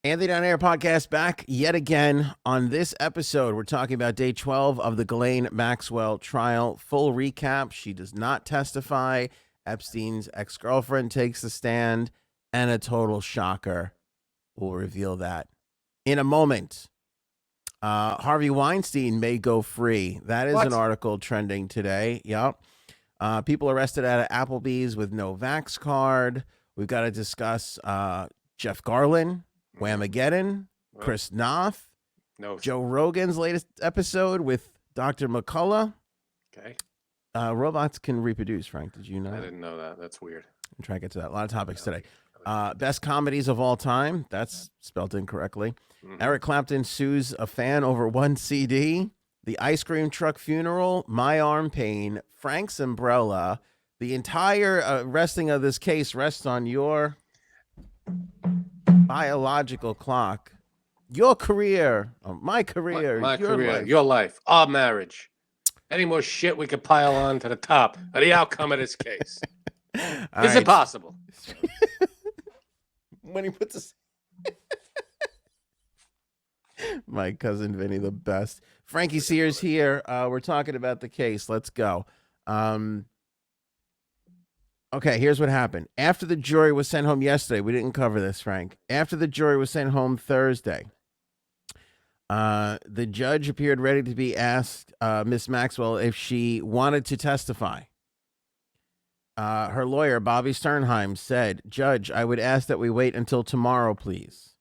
Anthony Down Air podcast back yet again. On this episode, we're talking about day 12 of the Ghislaine Maxwell trial. Full recap. She does not testify. Epstein's ex-girlfriend takes the stand, and a total shocker. We'll reveal that in a moment. Harvey Weinstein may go free. That is an article trending today. Yep. People arrested at Applebee's with no vax card. We've got to discuss Jeff Garlin, WHAMAGEDDON, Chris Noth, Joe Rogan's latest episode with Dr. McCullough. Okay. Robots can reproduce, Frank. Did you know? I didn't know that. That's weird. I'm trying to get to that. A lot of topics today. Best comedies of all time. That's spelled incorrectly. Eric Clapton sues a fan over one CD. The ice cream truck funeral. My arm pain. Frank's umbrella. The entire resting of this case rests on your biological clock. Your career. My career. My your career. life. Your life. Our marriage. Any more shit we could pile on to the top of the outcome of this case. Is it possible? When he puts his... My cousin Vinny, the best. Frankie Sears here. We're talking about the case. Let's go. Okay, here's what happened. After the jury was sent home yesterday, we didn't cover this, Frank. After the jury was sent home Thursday, the judge appeared ready to be asked, Miss Maxwell, if she wanted to testify. Her lawyer, Bobby Sternheim, said, Judge, I would ask that we wait until tomorrow, please.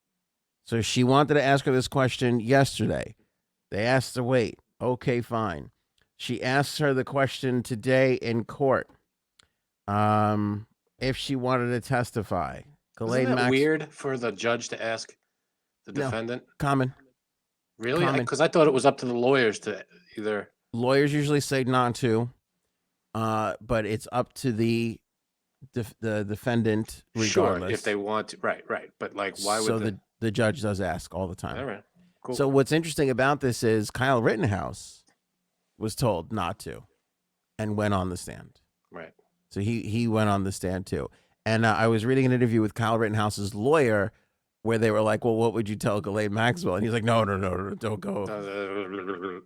So she wanted to ask her this question yesterday. They asked her to wait. Okay, fine. She asks her the question today in court. If she wanted to testify. Isn't that weird for the judge to ask the defendant? No, common. Really? Because I thought it was up to the lawyers to either. Lawyers usually say not to, but it's up to the defendant regardless. Sure, if they want to. Right. But like, why would so the judge does ask all the time. All right. Cool. So what's interesting about this is Kyle Rittenhouse was told not to and went on the stand. Right. So he went on the stand too. And I was reading an interview with Kyle Rittenhouse's lawyer where they were like, well, what would you tell Ghislaine Maxwell? And he's like, no, don't go.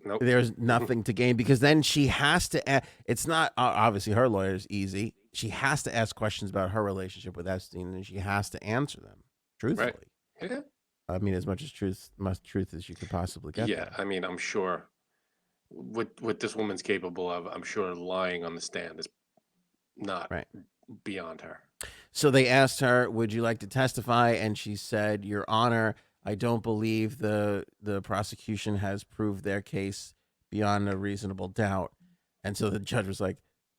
Nope. There's nothing to gain because then she has to, it's not, obviously her lawyer's easy. She has to ask questions about her relationship with Epstein and she has to answer them truthfully. Right. Yeah. I mean, as much truth as you could possibly get. Yeah, I mean, I'm sure what this woman's capable of, I'm sure lying on the stand is not beyond her. So they asked her, would you like to testify? And she said, Your Honor, I don't believe the prosecution has proved their case beyond a reasonable doubt. And so the judge was like,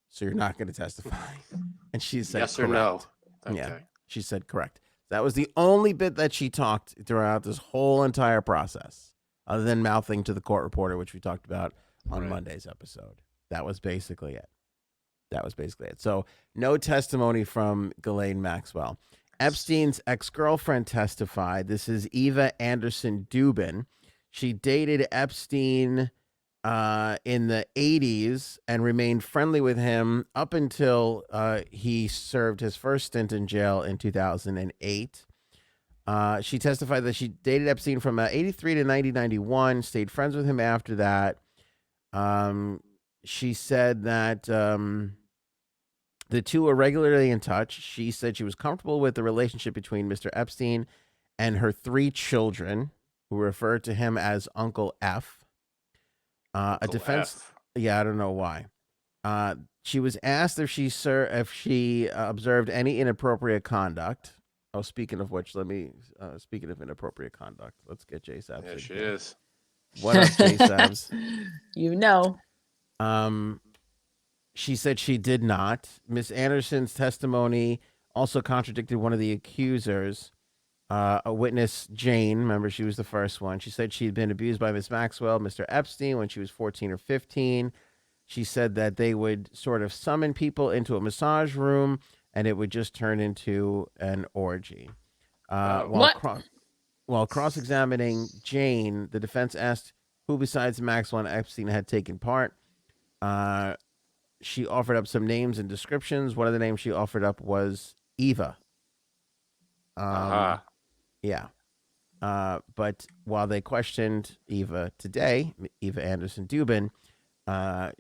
so you're not going to testify? And she said, yes correct. or no? Okay. Yeah, she said correct. That was the only bit that she talked throughout this whole entire process, other than mouthing to the court reporter, which we talked about on Monday's episode. That was basically it. So no testimony from Ghislaine Maxwell. Epstein's ex-girlfriend testified. This is Eva Anderson Dubin. She dated Epstein in the 80s and remained friendly with him up until he served his first stint in jail in 2008. She testified that she dated Epstein from 83 to 1991, stayed friends with him after that. She said that the two were regularly in touch. She said she was comfortable with the relationship between Mr. Epstein and her 3 children, who referred to him as Uncle F. A defense. F. Yeah, I don't know why. She was asked if she observed any inappropriate conduct. Oh, speaking of which, speaking of inappropriate conduct, let's get J Sabs. Yeah, she is. What up, J Sabs? You know. She said she did not. Miss Anderson's testimony also contradicted one of the accusers, a witness, Jane. Remember, she was the first one. She said she'd been abused by Miss Maxwell, Mr. Epstein, when she was 14 or 15. She said that they would sort of summon people into a massage room, and it would just turn into an orgy. While cross-examining Jane, the defense asked who besides Maxwell and Epstein had taken part. She offered up some names and descriptions. One of the names she offered up was Eva. Yeah. But while they questioned Eva today, Eva Anderson Dubin,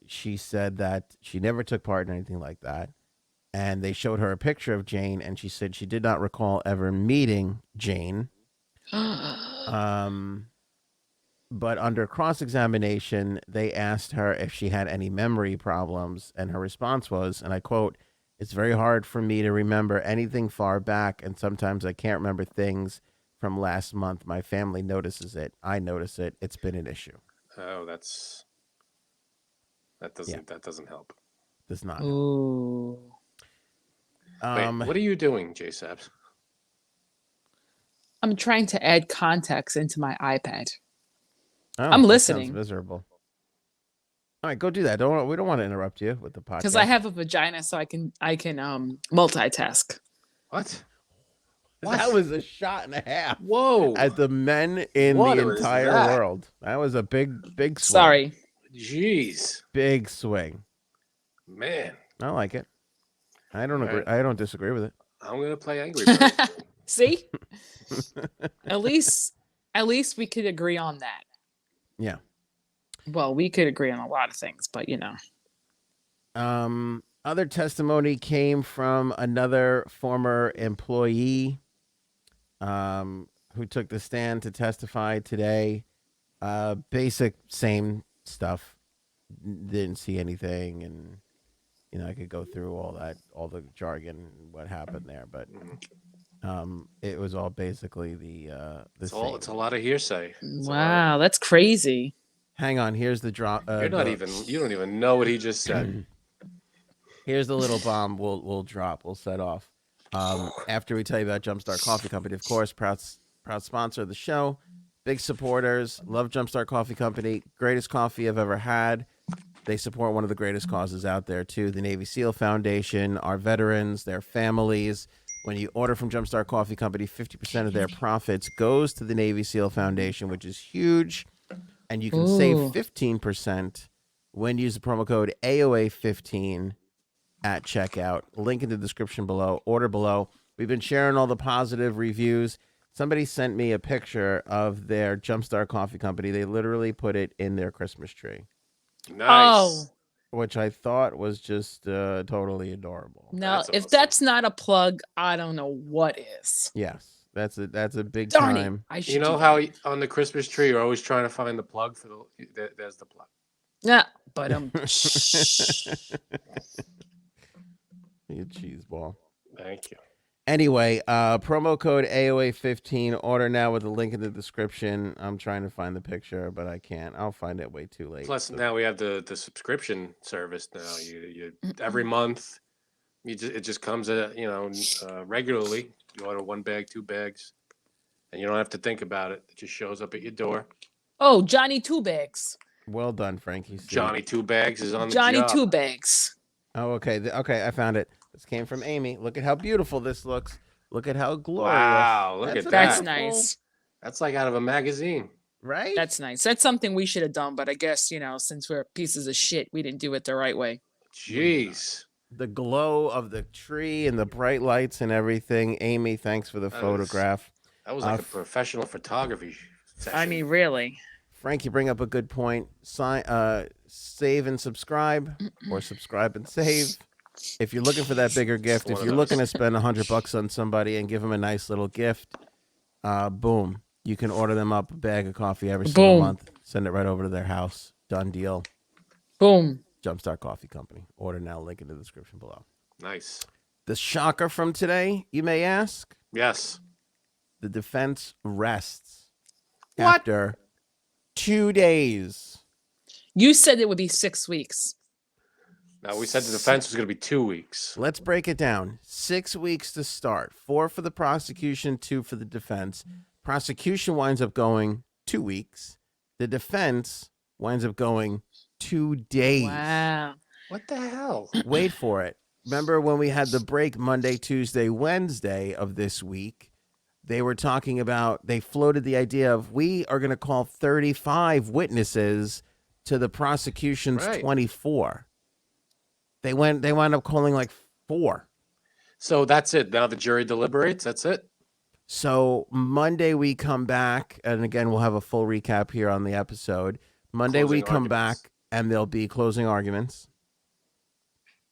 she said that she never took part in anything like that. And they showed her a picture of Jane, and she said she did not recall ever meeting Jane. But under cross-examination, they asked her if she had any memory problems, and her response was, and I quote, "It's very hard for me to remember anything far back, and sometimes I can't remember things from last month. My family notices it. I notice it. It's been an issue." Oh, that doesn't help. Does not. Ooh. Wait, what are you doing, J-Sabs? I'm trying to add context into my iPad. Oh, I'm listening. Sounds miserable. All right, go do that. We don't want to interrupt you with the podcast. Because I have a vagina, so I can multitask. What? That was a shot and a half. Whoa! At the men in the entire world. That was a big swing. Sorry. Jeez. Big swing. Man. I like it. I don't agree. I don't disagree with it. I'm gonna play Angry Birds. See? At least we could agree on that. Yeah. Well, we could agree on a lot of things, but you know. Other testimony came from another former employee who took the stand to testify today. Basic same stuff. Didn't see anything, and I could go through all the jargon, what happened there, but it was all basically the same. It's a lot of hearsay. Wow, that's crazy. Hang on, here's the drop. You don't even know what he just said. Here's the little bomb we'll drop. We'll set off. After we tell you about Jumpstart Coffee Company, of course, proud sponsor of the show. Big supporters. Love Jumpstart Coffee Company. Greatest coffee I've ever had. They support one of the greatest causes out there, too, the Navy SEAL Foundation, our veterans, their families. When you order from Jumpstart Coffee Company, 50% of their profits goes to the Navy SEAL Foundation, which is huge. And you can save 15% when you use the promo code AOA15 at checkout. Link in the description below. Order below. We've been sharing all the positive reviews. Somebody sent me a picture of their Jumpstart Coffee Company. They literally put it in their Christmas tree. Nice. Oh. Which I thought was just totally adorable. No, if that's not a plug, I don't know what is. Yes, that's a big Darn time. It. You know how on the Christmas tree you're always trying to find the plug for there's the plug. Yeah, but You cheese ball. Thank you. Anyway, promo code AOA15. Order now with the link in the description. I'm trying to find the picture, but I can't. I'll find it way too late. Plus, now we have the subscription service. Now you every month, it just comes regularly. You order 1 bag, 2 bags, and you don't have to think about it. It just shows up at your door. Oh, Johnny Two Bags. Well done, Frankie. Johnny Two Bags is on the Johnny job. Two Bags. Oh, okay. Okay, I found it. This came from Amy. Look at how beautiful this looks. Look at how glorious. Wow, look at that. That's nice. That's like out of a magazine. Right? That's nice. That's something we should have done, but I guess, since we're pieces of shit, we didn't do it the right way. Jeez. The glow of the tree and the bright lights and everything. Amy, thanks for the photograph. That was like a professional photography session. I mean, really. Frank, you bring up a good point. Save and subscribe, or subscribe and save. If you're looking for that bigger gift, if you're looking to spend $100 on somebody and give them a nice little gift, boom, you can order them up a bag of coffee every single month. Send it right over to their house. Done deal. Boom. Jumpstart Coffee Company. Order now. Link in the description below. Nice. The shocker from today, you may ask? Yes. The defense rests after 2 days. You said it would be 6 weeks. No, we said the defense was going to be 2 weeks. Let's break it down. 6 weeks to start. 4 for the prosecution, 2 for the defense. Prosecution winds up going 2 weeks. The defense winds up going 2 days. Wow. What the hell? Wait for it. Remember when we had the break Monday, Tuesday, Wednesday of this week? They were talking about, they floated the idea of, we are going to call 35 witnesses to the prosecution's 24. They wound up calling like 4. So that's it. Now the jury deliberates. That's it. So Monday we come back, and again we'll have a full recap here on the episode. Monday we Closing come arguments. back, and there'll be closing arguments,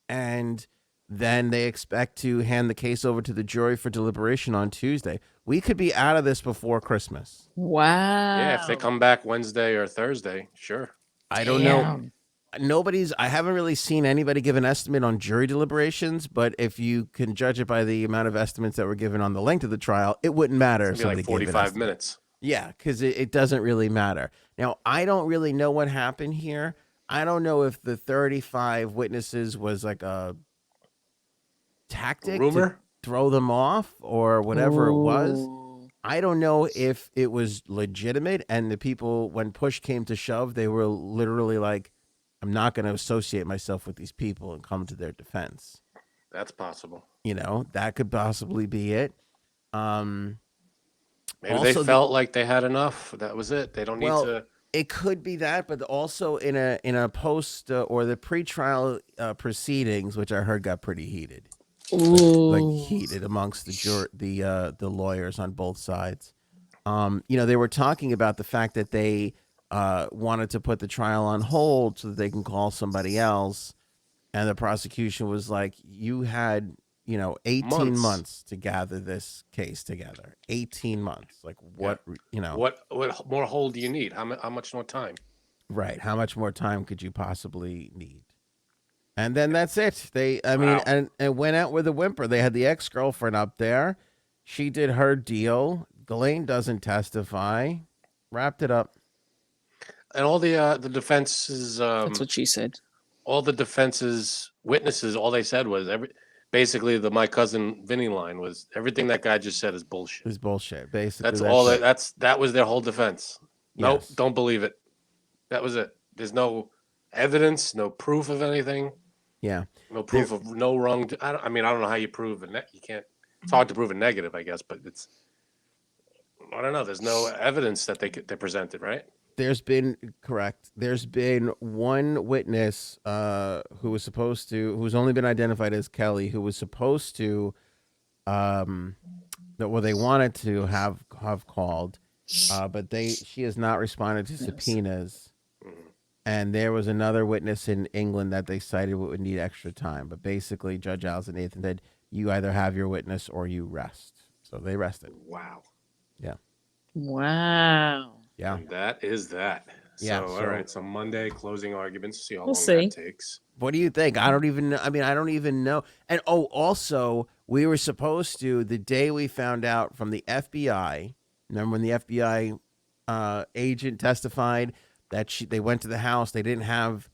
and then they expect to hand the case over to the jury for deliberation on Tuesday. We could be out of this before Christmas. Wow. Yeah, if they come back Wednesday or Thursday, sure. I don't know. Damn. I haven't really seen anybody give an estimate on jury deliberations, but if you can judge it by the amount of estimates that were given on the length of the trial, it wouldn't matter if It's gonna be somebody like gave an 45 estimate. minutes. Yeah, because it doesn't really matter. Now, I don't really know what happened here. I don't know if the 35 witnesses was like a tactic to Rumor? throw them off or whatever it was. Ooh. I don't know if it was legitimate and the people, when push came to shove, they were literally like, I'm not going to associate myself with these people and come to their defense. That's possible. You know, that could possibly be it. Maybe they Also, felt like they had enough. That was it. They don't need well, to. it could be that, but also in a post or the pretrial proceedings, which I heard got pretty heated, like Ooh. heated amongst the lawyers on both sides. You know, they were talking about the fact that they wanted to put the trial on hold so that they can call somebody else, and the prosecution was like, "You had 18 months to gather this case together. 18 months. Like what? What more hold do you need? How much more time? Right. How much more time could you possibly need?" And then that's it. Wow. And went out with a whimper. They had the ex-girlfriend up there. She did her deal. Ghislaine doesn't testify. Wrapped it up. And all the defense's That's what she said. all the defense's witnesses, all they said was basically the my cousin Vinny line was everything that guy just said is bullshit. It's bullshit. Basically, That's all it. that was their whole defense. Nope, Yes. don't believe it. That was it. There's no evidence, no proof of anything, Yeah. no proof of no wrong. I don't know how you prove it. You can't. It's hard to prove a negative, I guess, but it's. I don't know. There's no evidence that they presented, right? There's been one witness who's only been identified as Kelly, who was supposed to they wanted to have called, but she has not responded to subpoenas. And there was another witness in England that they cited would need extra time. But basically, Judge Alison Nathan said, you either have your witness or you rest. So they rested. Wow. Yeah. Wow. Yeah. And that is that. Yeah, So, all right. So Monday closing arguments. See how We'll long see. that takes. What do you think? I don't even know. And also, we were supposed to, the day we found out from the FBI, remember when the FBI agent testified that they went to the house, they didn't have,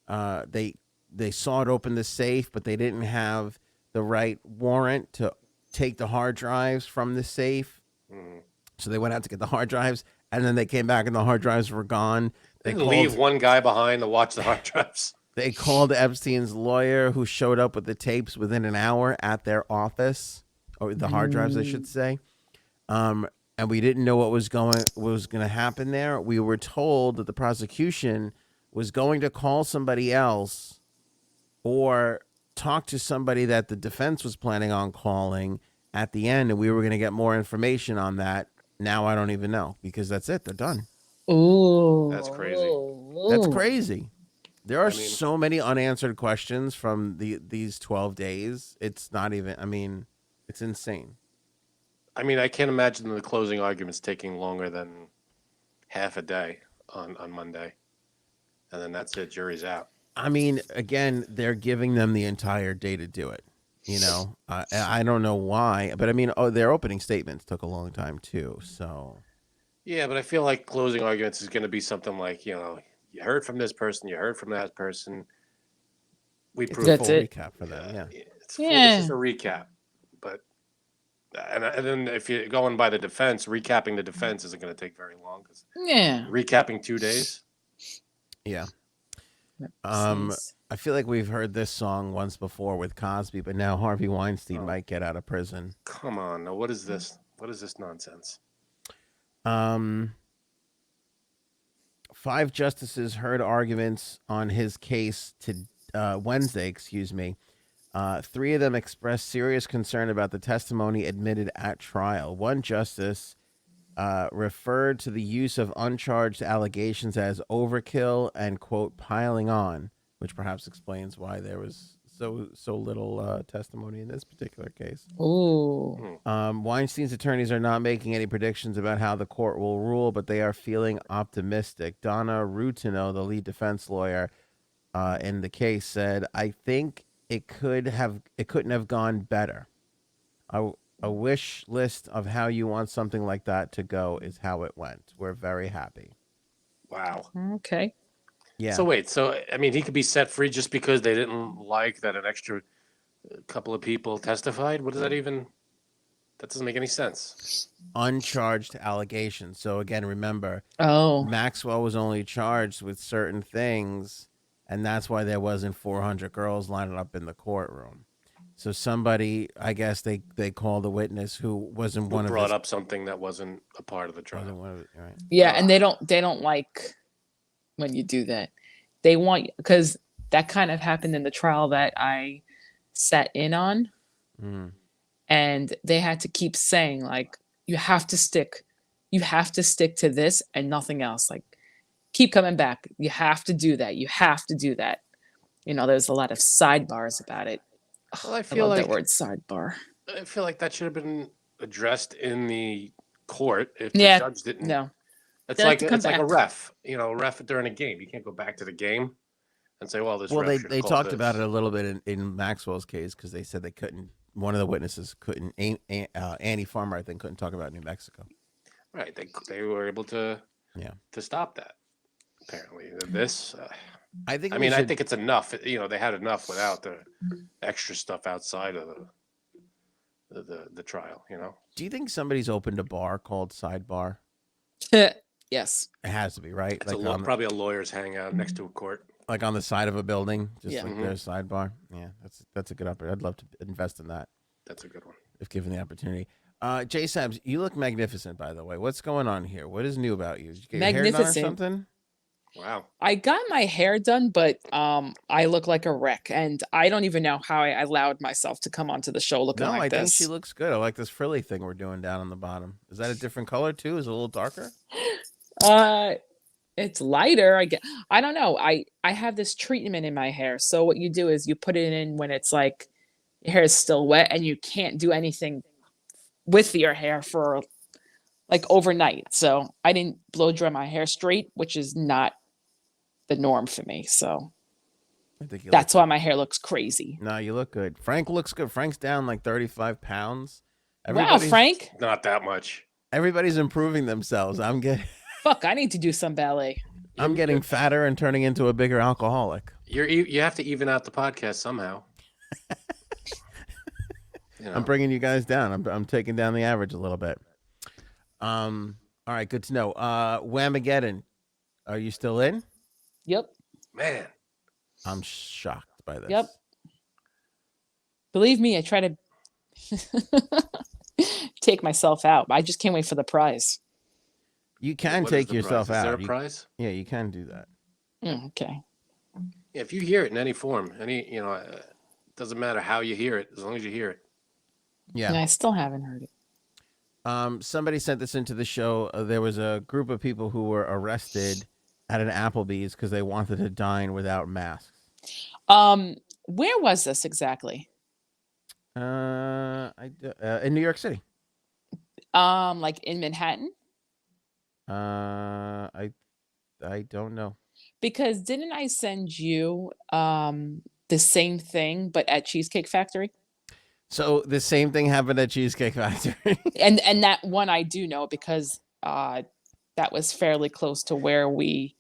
they saw it open the safe, but they didn't have the right warrant to take the hard drives from the safe. Mm. So they went out to get the hard drives, and then they came back and the hard drives were gone. They leave one guy behind to watch the hard drives. They called Epstein's lawyer, who showed up with the tapes within an hour at their office, or the hard drives, I should say. And we didn't know what was going to happen there. We were told that the prosecution was going to call somebody else or talk to somebody that the defense was planning on calling at the end, and we were going to get more information on that. Now I don't even know, because that's it. They're done. Ooh. That's crazy. That's crazy. There are so many unanswered questions from these 12 days. It's not even, it's insane. I can't imagine the closing arguments taking longer than half a day on Monday. And then that's it. Jury's out. Again, they're giving them the entire day to do it. I don't know why, but their opening statements took a long time too. So, yeah, but I feel like closing arguments is going to be something like, you heard from this person, you heard from that person. We it's proved a That's full it. recap for them. Yeah. It's just a recap. But and then if you're going by the defense, recapping the defense isn't going to take very long. Cause Yeah. recapping 2 days. Yeah. Nice. I feel like we've heard this song once before with Cosby, but now Harvey Weinstein might get out of prison. Come on. Now, what is this? What is this nonsense? 5 justices heard arguments on his case to Wednesday, Three of them expressed serious concern about the testimony admitted at trial. One justice referred to the use of uncharged allegations as overkill and, quote, piling on, which perhaps explains why there was so little testimony in this particular case. Ooh. Weinstein's attorneys are not making any predictions about how the court will rule, but they are feeling optimistic. Donna Rutino, the lead defense lawyer in the case, said, "I think it couldn't have gone better. A wish list of how you want something like that to go is how it went. We're very happy." Wow. Okay. Yeah. So wait, I mean, he could be set free just because they didn't like that an extra couple of people testified? What does that even? That doesn't make any sense. Uncharged allegations. So again, remember, Oh. Maxwell was only charged with certain things, and that's why there wasn't 400 girls lining up in the courtroom. So somebody, I guess they called a witness who wasn't one of brought up something that wasn't a part of the trial. Right. Yeah, and they don't like when you do that. They want, because that kind of happened in the trial that I sat in on. Mm. And they had to keep saying, like, you have to stick to this and nothing else. Like, keep coming back. You have to do that. You have to do that. You know, there's a lot of sidebars about it. Well, I I feel love like that word, sidebar. I feel like that should have been addressed in the court if the Yeah, judge didn't. No. It's They have like to come it's like a back. ref. You know, a ref during a game. You can't go back to the game and say, "Well, this." Well, ref should they have called talked this. about it a little bit in Maxwell's case because they said they couldn't. One of the witnesses couldn't. Annie Farmer, I think, couldn't talk about New Mexico. Right. They were able to stop that. Apparently, this. I think. I think it's enough. You know, they had enough without the extra stuff outside of the trial. You know. Do you think somebody's opened a bar called Sidebar? Yes. It has to be, right? It's probably a lawyer's hangout next to a court. Like on the side of a building, just Yeah. like their sidebar. Yeah, that's a good opportunity. I'd love to invest in that That's a good one. if given the opportunity. Jay Sabs, you look magnificent, by the way. What's going on here? What is new about you? Did you get your hair done or Magnificent. something? Wow. I got my hair done, but I look like a wreck, and I don't even know how I allowed myself to come onto the show looking No, like I this. think she looks good. I like this frilly thing we're doing down on the bottom. Is that a different color too? Is it a little darker? It's lighter. I don't know. I have this treatment in my hair. So what you do is you put it in when it's like your hair is still wet and you can't do anything with your hair for like overnight. So I didn't blow dry my hair straight, which is not the norm for me. So I think you that's look why my hair looks crazy. good. No, you look good. Frank looks good. Frank's down like 35 pounds. Wow, Frank. Not that much. Everybody's improving themselves. I'm Fuck, I need to do some ballet. I'm getting fatter and turning into a bigger alcoholic. You have to even out the podcast somehow. You know. I'm bringing you guys down. I'm taking down the average a little bit. All right, good to know. WHAMAGEDDON, are you still in? Yep. Man. I'm shocked by this. Yep. Believe me, I try to take myself out. I just can't wait for the prize. You can What is take the yourself prize? Is there out. a prize? Yeah, you can do that. Okay. Yeah, if you hear it in any form, it doesn't matter how you hear it, as long as you hear it. Yeah. I still haven't heard it. Somebody sent this into the show. There was a group of people who were arrested at an Applebee's because they wanted to dine without masks. Where was this exactly? In New York City. Like in Manhattan? I don't know. Because didn't I send you the same thing but at Cheesecake Factory? So the same thing happened at Cheesecake Factory. and that one I do know because that was fairly close to where we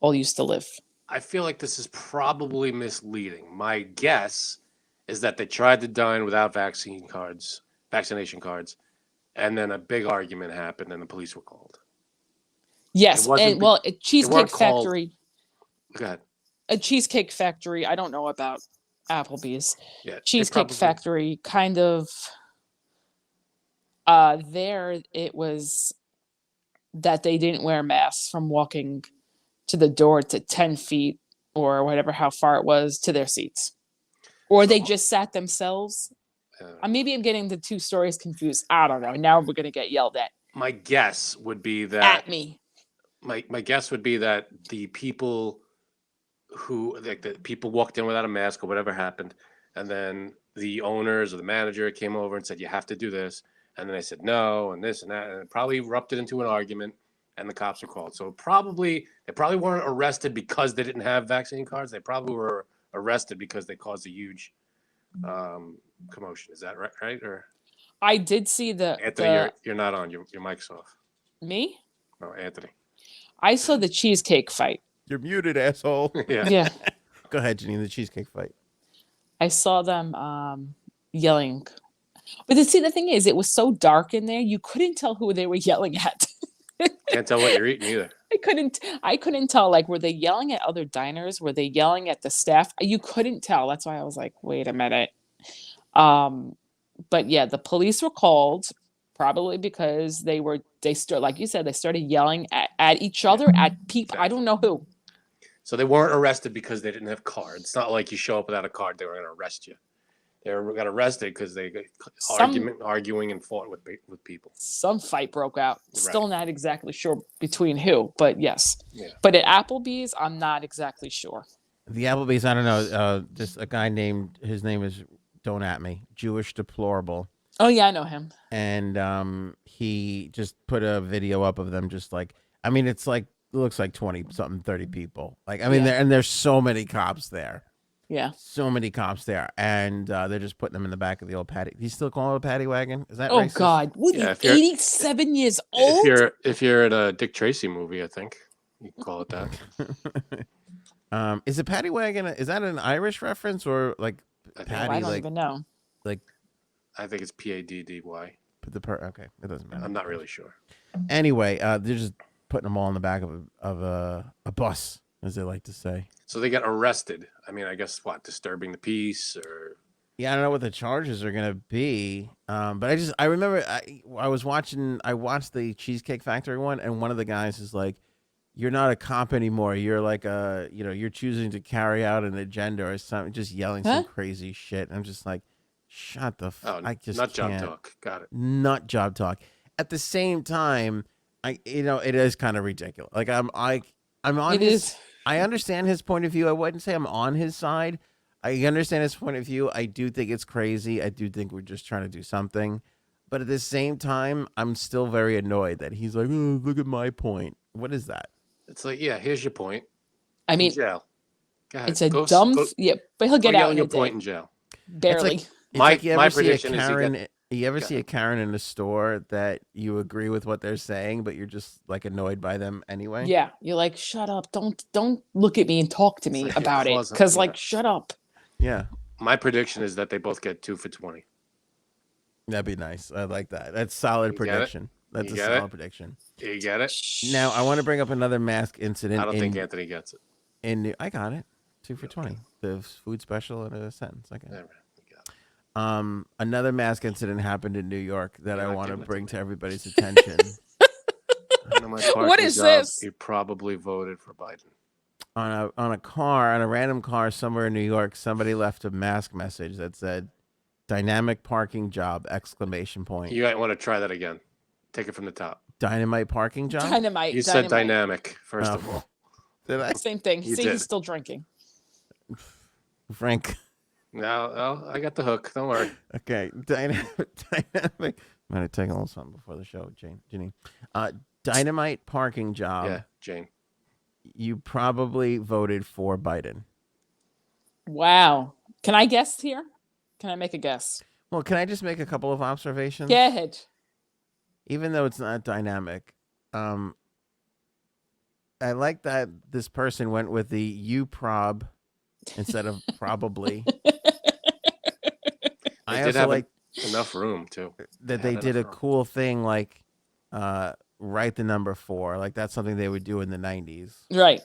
all used to live. I feel like this is probably misleading. My guess is that they tried to dine without vaccination cards, and then a big argument happened and the police were called. Yes, and well, at Cheesecake called- Factory. Go ahead. A Cheesecake Factory. I don't know about Applebee's. Yeah, Cheesecake Factory kind of. There it was that they didn't wear masks from walking to the door to 10 feet or whatever how far it was to their seats. Or they just sat themselves. Uh, Maybe I'm getting the two stories confused. I don't know. Now we're gonna get yelled my guess would be that at me. my guess would be that the people who like the people walked in without a mask or whatever happened, and then the owners or the manager came over and said you have to do this, and then they said no and this and that, and it probably erupted into an argument, and the cops were called. So they probably weren't arrested because they didn't have vaccine cards. They probably were arrested because they caused a huge commotion. Is that right? Right? Or I did see Anthony, you're not on. Your mic's off. me. No, Anthony. I saw the cheesecake fight. You're muted, asshole. Yeah. Yeah, Go ahead, Janine. The cheesecake fight. I saw them yelling. But see, the thing is, it was so dark in there, you couldn't tell who they were yelling at. Can't tell what you're eating either. I couldn't tell. Like, were they yelling at other diners? Were they yelling at the staff? You couldn't tell. That's why I was like, wait a minute. But yeah, the police were called probably because like you said, they started yelling at each other, at people. I don't know who. So they weren't arrested because they didn't have cards. It's not like you show up without a card, they were going to arrest you. They got arrested because they got arguing and fought with people. Some fight broke out. Right. Still not exactly sure between who, but yes. Yeah. But at Applebee's, I'm not exactly sure. The Applebee's, I don't know. Just a guy named, his name is, don't at me, Jewish Deplorable. Oh yeah, I know him. And he just put a video up of them just like, I mean, it's like, it looks like 20 something, 30 people. Like, I mean, Yeah. there's so many cops there. Yeah. So many cops there. And they're just putting them in the back of the old paddy. Do you still call it a paddy wagon? Is that Oh racist? God, what are Yeah, you, 87 years old? If you're at a Dick Tracy movie, I think you can call it that. Is a paddy wagon, is that an Irish reference or like paddy? I don't like, even know. like I think it's PADDY. okay, it doesn't matter. I'm not really sure. Anyway, they're just putting them all in the back of a bus, as they like to say. So they got arrested. I mean, I guess disturbing the peace or Yeah, I don't know what the charges are gonna be. But I remember I watched the Cheesecake Factory one, and one of the guys is like, "You're not a cop anymore. You're like you're choosing to carry out an agenda or something," just yelling some crazy shit. And I'm just like, shut the fuck. I just nut job can't. talk. Got it. Nut job talk. At the same time, it is kind of ridiculous. Like I'm on It his. is. I understand his point of view. I wouldn't say I'm on his side. I understand his point of view. I do think it's crazy. I do think we're just trying to do something. But at the same time, I'm still very annoyed that he's like, oh, look at my point. What is that? It's like, yeah, here's your point. I mean, In jail. Go ahead. it's a Go- dumb. go- Yeah, but he'll go get yell out in your a point day. in jail. Barely. It's My- like you my ever see a prediction is you Karen. You ever Go see a Karen in a store that you agree with what they're saying, but you're just like annoyed by them anyway? Yeah, you're like, shut up! Don't look at me and talk to me like, about it, cause- because yeah. like, shut up. Yeah. My prediction is that they both get 2 for 20. That'd be nice. I like that. That's solid You get it? prediction. That's You a get solid it? prediction. You get it? Now I want to bring up another mask incident. I don't think Anthony gets it. I got it. 2 for 20. The food special in a sentence. Okay. Never. You got it. Another mask incident happened in New York that You're I not want to giving it to bring me. to everybody's attention. I know my What parking is job, this? You probably voted for Biden. on a random car somewhere in New York, somebody left a mask message that said "dynamic parking job!" exclamation point. You might want to try that again. Take it from the top. Dynamite parking job. Dynamite. You said dynamite. dynamic, first Oh. of all. Did I, Same thing. You See, did. he's still drinking. Frank? No, I got the hook. Don't worry. Okay, dynamic. I'm gonna take a little something before the show, Janine. Dynamite parking job. Yeah, Jane. You probably voted for Biden. Wow. Can I guess here? Can I make a guess? Well, can I just make a couple of observations? Go ahead. Even though it's not dynamic, I like that this person went with the "you prob" instead of "probably." I They did also have like enough room too. that they had did a enough room. cool thing like write the number 4. Like that's something they would do in the 90s. Right.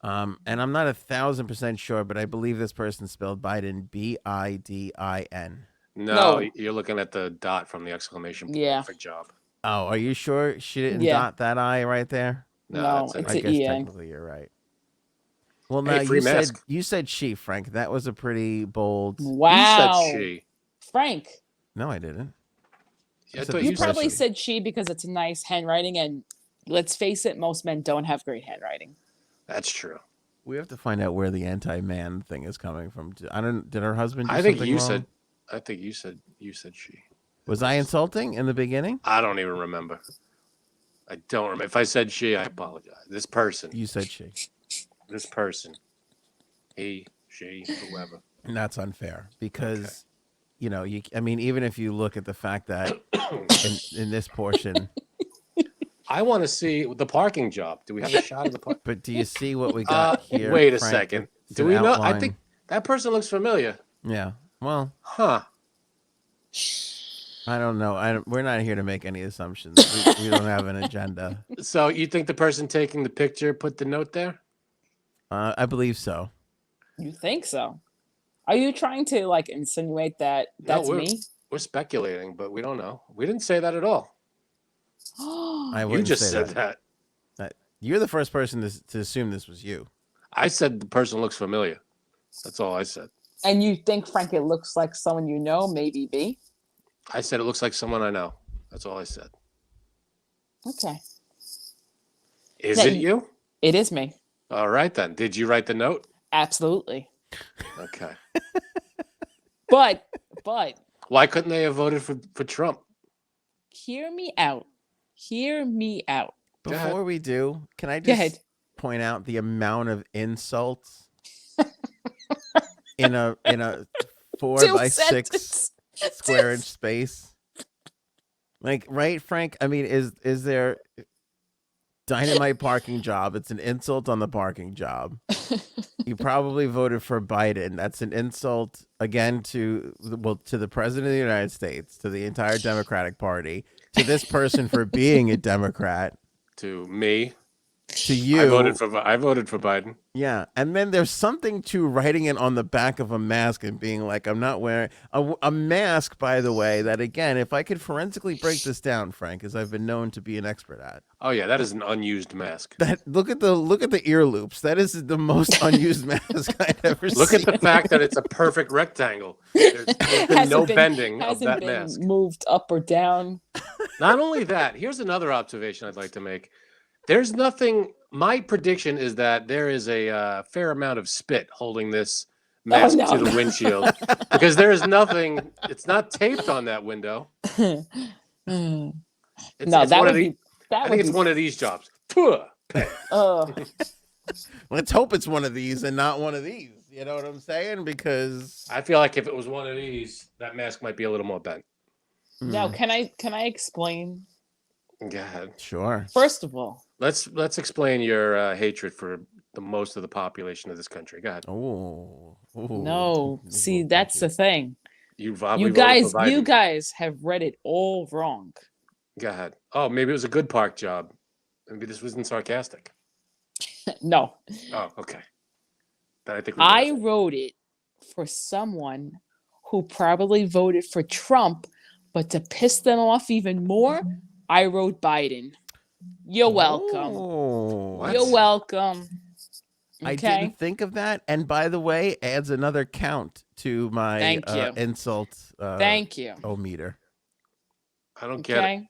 And I'm not 1,000% sure, but I believe this person spelled Biden Bidin. No, No. you're looking at the dot from the exclamation point Yeah. for job. Oh, are you sure she didn't Yeah. dot that I right there? No, that's it's I an guess EN. technically you're right. Well, now Hey, free mask. you said she, Frank. That was a pretty bold. Wow. You said she. Frank, No, I didn't. I said thought you you said probably she. said she because it's a nice handwriting, and let's face it, most men don't have great handwriting. That's true. We have to find out where the anti-man thing is coming from. I don't. Did her husband do I think something you wrong? said. I think you said she. Was I insulting in the beginning? I don't even remember. I don't remember. If I said she, I apologize. This person. You said she. This person. He, she, whoever. And that's unfair because, I mean, even if you look at the fact that in this portion, I want to see the parking job. Do we have a shot of the park? but do you see what we got here? Wait a Frank? second. It's Do an we know? I outline. think that person looks familiar. Yeah. Well, Huh. I don't know. We're not here to make any assumptions. We don't have an agenda. So you think the person taking the picture put the note there? I believe so. You think so? Are you trying to like insinuate that that's No, me? We're speculating, but we don't know. We didn't say that at all. I You wouldn't just say said that. that. You're the first person to assume this was you. I said the person looks familiar. That's all I said. And you think, Frank, it looks like someone you know, maybe B? I said it looks like someone I know. That's all I said. Okay. Is Now it you? It is me. All right, then. Did you write the note? Absolutely. Okay. But Why couldn't they have voted for Trump? hear me out. Hear me out. Go ahead. Before we do, can I Go ahead. just point out the amount of insults in a 4 Two by 6 sentences. square inch space? Like, right, Frank? I mean, is there dynamite parking job? It's an insult on the parking job. You probably voted for Biden. That's an insult again to the president of the United States, to the entire Democratic Party, to this person for being a Democrat, To me. to you. I voted for Biden. Yeah, and then there's something to writing it on the back of a mask and being like, I'm not wearing a mask, by the way, that again, if I could forensically break this down, Frank, as I've been known to be an expert at. Oh yeah, that is an unused mask. That look at the ear loops. That is the most unused mask I've ever seen. Look at the fact that it's a perfect rectangle. There's been Hasn't no been- bending of hasn't that been mask. moved up or down. Not only that, here's another observation I'd like to make. There's nothing. My prediction is that there is a fair amount of spit holding this mask no. to the windshield because there is nothing. It's not taped on that window. No, It's that one would of the- be that I would think it's be. one of these jobs. Tuh. Let's hope it's one of these and not one of these. You know what I'm saying? Because I feel like if it was one of these, that mask might be a little more bent. Now, can I explain? Go ahead. Sure. First of all, Let's explain your hatred for the most of the population of this country. Go ahead. Oh no. See, that's the thing. You You voted guys, for Biden. you guys have read it all wrong. Go ahead. Oh, maybe it was a good park job. Maybe this wasn't sarcastic. No, Oh, okay. Then I think we I both said. wrote it for someone who probably voted for Trump, but to piss them off even more, I wrote Biden. You're welcome. Oh, What? You're welcome. I Okay. didn't think of that. And by the way, adds another count to my Thank you. insult Thank you. meter. I don't get it. Okay.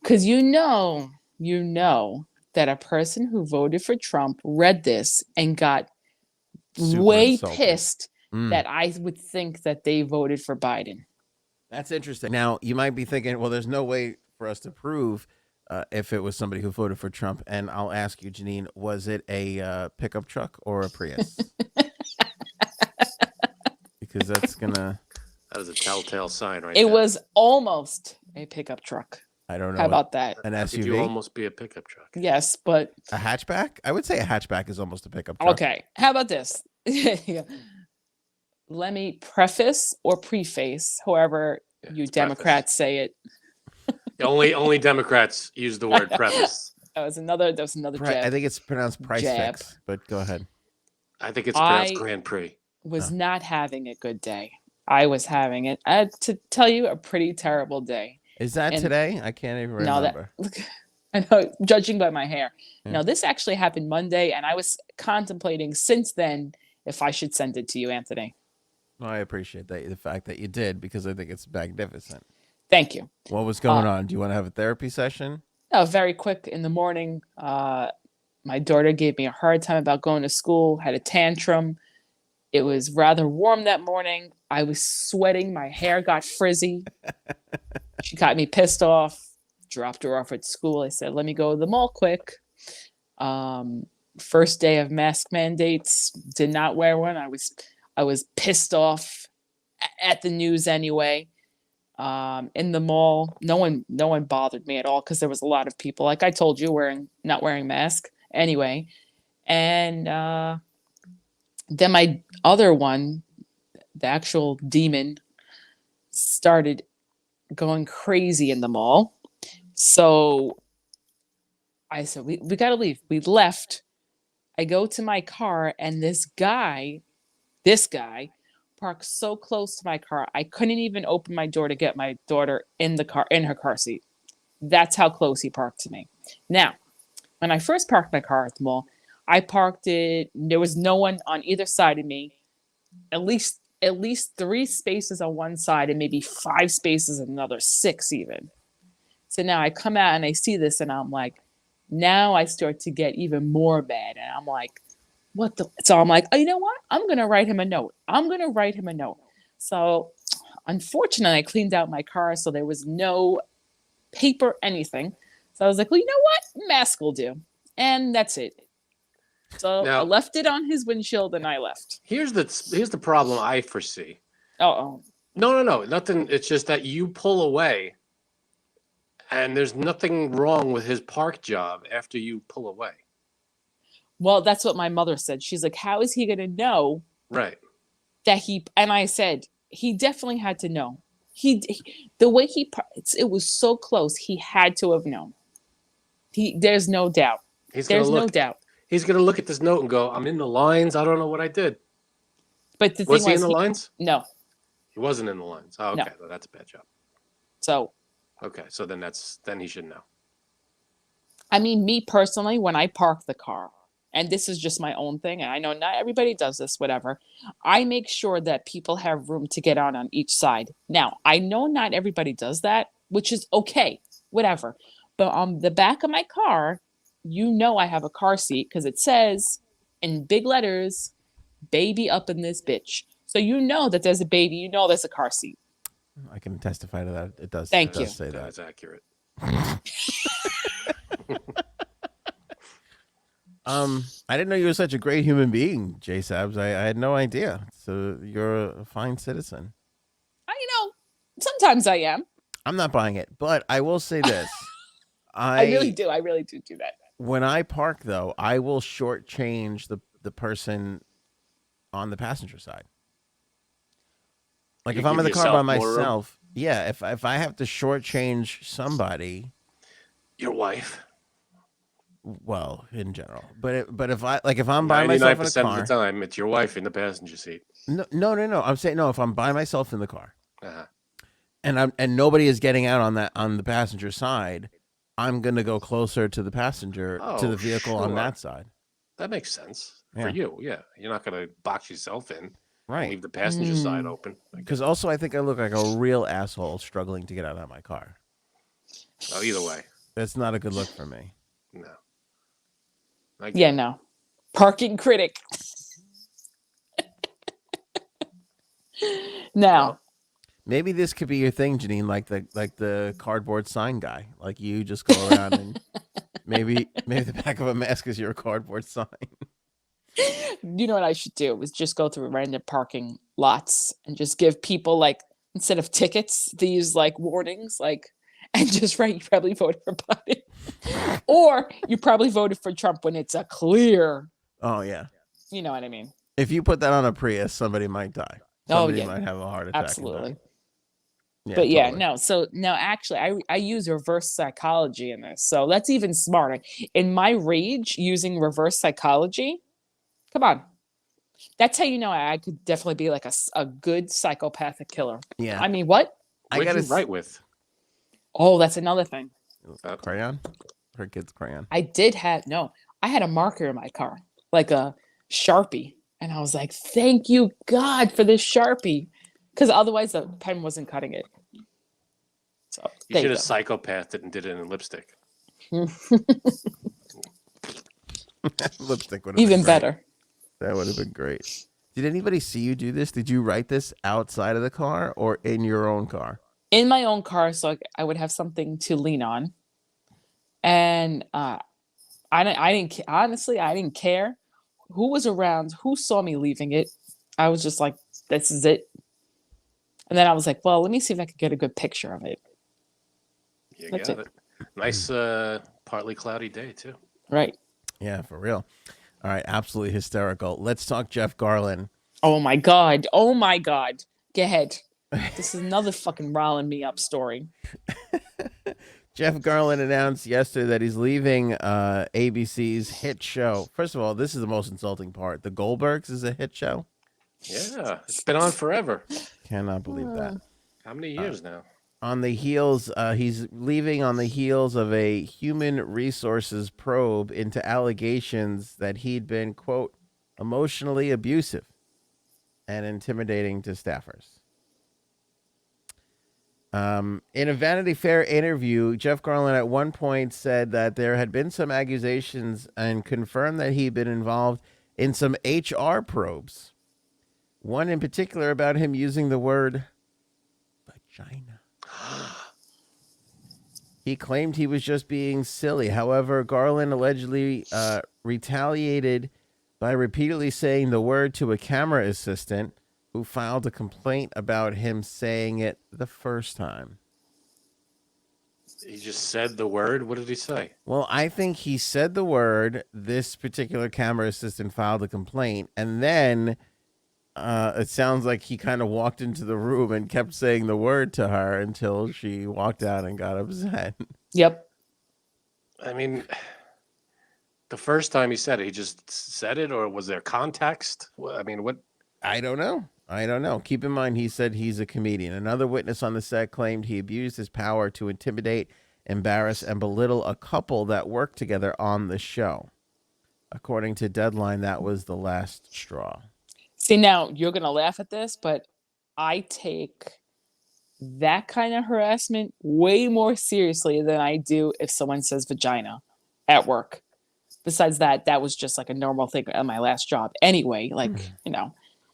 Because you know that a person who voted for Trump read this and got Super way insulted. pissed Mm. that I would think that they voted for Biden. That's interesting. Now, you might be thinking, well, there's no way for us to prove if it was somebody who voted for Trump. And I'll ask you, Janine, was it a pickup truck or a Prius? Because that's going to, That is a telltale sign right It there. was almost a pickup truck. I don't know. How about that? an How could you SUV? almost be a pickup truck? Yes, but A hatchback? I would say a hatchback is almost a pickup truck. okay. How about this? Let me preface or preface, however Yeah, you it's Democrats say it. Only Democrats use the word preface. That was another I jab. think it's pronounced price Jab. fix, but go ahead. I think it's pronounced I- Grand Prix. Was not having a good day. I was having it. To tell you, a pretty terrible day. Is that And- today? I can't even No, remember. that I know, judging by my hair. Yeah. Now, this actually happened Monday, and I was contemplating since then if I should send it to you, Anthony. Well, I appreciate that the fact that you did, because I think it's magnificent. Thank you. What was going on? Do you want to have a therapy session? Very quick in the morning. My daughter gave me a hard time about going to school, had a tantrum. It was rather warm that morning. I was sweating. My hair got frizzy. She got me pissed off. Dropped her off at school. I said, let me go to the mall quick. First day of mask mandates. Did not wear one. I was pissed off at the news anyway. In the mall, no one bothered me at all because there was a lot of people, like I told you, not wearing mask anyway. And then my other one, the actual demon, started going crazy in the mall. So I said, we got to leave. We left. I go to my car, and this guy parked so close to my car, I couldn't even open my door to get my daughter in her car seat. That's how close he parked to me. Now, when I first parked my car at the mall, I parked it. There was no one on either side of me. At least 3 spaces on one side and maybe 5 spaces on another, 6 even. So now I come out and I see this, and I'm like, now I start to get even more mad. And I'm like, what the? So I'm like, oh, you know what? I'm going to write him a note. So unfortunately, I cleaned out my car, so there was no paper, anything. So I was like, well, you know what? Mask will do. And that's it. So Now, I left it on his windshield and I left. Here's the problem I foresee. Oh. No, nothing. It's just that you pull away, and there's nothing wrong with his park job after you pull away. Well, that's what my mother said. She's like, how is he going to know? Right. And I said, he definitely had to know. The way it was so close, he had to have known. There's no doubt. No doubt. He's going to look at this note and go, I'm in the lines. I don't know what I did. But the was thing he in the lines? No. He wasn't in the lines. Oh, okay. No. Well, that's a bad job. So. Okay. So then he should know. I mean, me personally, when I park the car, and this is just my own thing, and I know not everybody does this, whatever, I make sure that people have room to get on each side. Now, I know not everybody does that, which is okay, whatever. But on the back of my car, I have a car seat because it says in big letters, baby up in this bitch. So that there's a baby, there's a car seat. I can testify to that. It does. Thank you. Say that. That's accurate. I didn't know you were such a great human being, J Sabs. I had no idea. So you're a fine citizen. Sometimes I am. I'm not buying it, but I will say this. I really do. I really do that. When I park, though, I will shortchange the person on the passenger side. Like if I'm in the car by myself, yeah. If I have to shortchange somebody, your wife. Well, in general, but if I'm by myself in a car, 99% of the time, it's your wife in the passenger seat. No. I'm saying no. If I'm by myself in the car, uh-huh. and nobody is getting out on the passenger side, I'm gonna go closer to the passenger to the vehicle on that side. That makes sense for you. Yeah, you're not gonna box yourself in. Right. Leave the passenger side open. Because also, I think I look like a real asshole struggling to get out of my car. Oh, either way, that's not a good look for me. No. No. Parking critic. Now. Well, maybe this could be your thing, Janine, like the cardboard sign guy. Like you just go around and maybe the back of a mask is your cardboard sign. You know what I should do is just go through random parking lots and just give people, instead of tickets, they use warnings, and just write, you probably voted for Biden. Or you probably voted for Trump when it's a clear. Oh, yeah. You know what I mean? If you put that on a Prius, somebody might die. Somebody might have a heart attack. Absolutely. Yeah, but totally. no. So now actually I use reverse psychology in this. So that's even smarter. In my rage, using reverse psychology, come on. That's how I could definitely be a good psychopathic killer. Yeah. I mean, what? What did you write with? Oh, that's another thing. Crayon? her kid's crayon. I had a marker in my car, like a Sharpie. And I was like, thank you, God, for this Sharpie. Because otherwise the pen wasn't cutting it. So You there should you have psychopathed it and did it in lipstick. Lipstick would have Even been great. better. That would have been great. Did anybody see you do this? Did you write this outside of the car or in your own car? In my own car, so I would have something to lean on. And honestly, I didn't care who was around, who saw me leaving it. I was just like, this is it. And then I was like, well, let me see if I could get a good picture of it. You That's got it. it. Nice, partly cloudy day too. Right. Yeah, for real. All right, absolutely hysterical. Let's talk Jeff Garlin. Oh my God. Oh my God. Go ahead. This is another fucking riling me up story. Jeff Garlin announced yesterday that he's leaving ABC's hit show. First of all, this is the most insulting part. The Goldbergs is a hit show. Yeah, it's been on forever. Cannot believe that. How many years now? On the heels, he's leaving on the heels of a human resources probe into allegations that he'd been, quote, emotionally abusive and intimidating to staffers. In a Vanity Fair interview, Jeff Garlin at one point said that there had been some accusations and confirmed that he'd been involved in some HR probes. One in particular about him using the word vagina. He claimed he was just being silly. However, Garlin allegedly retaliated by repeatedly saying the word to a camera assistant who filed a complaint about him saying it the first time. He just said the word. What did he say? Well, I think he said the word. This particular camera assistant filed a complaint, and then it sounds like he kind of walked into the room and kept saying the word to her until she walked out and got upset. Yep. I mean, the first time he said it, he just said it, or was there context? I mean, what? I don't know. Keep in mind, he said he's a comedian. Another witness on the set claimed he abused his power to intimidate, embarrass, and belittle a couple that worked together on the show. According to Deadline, that was the last straw. See, now you're going to laugh at this, but I take that kind of harassment way more seriously than I do if someone says vagina at work. Besides that, that was just like a normal thing at my last job anyway. Like,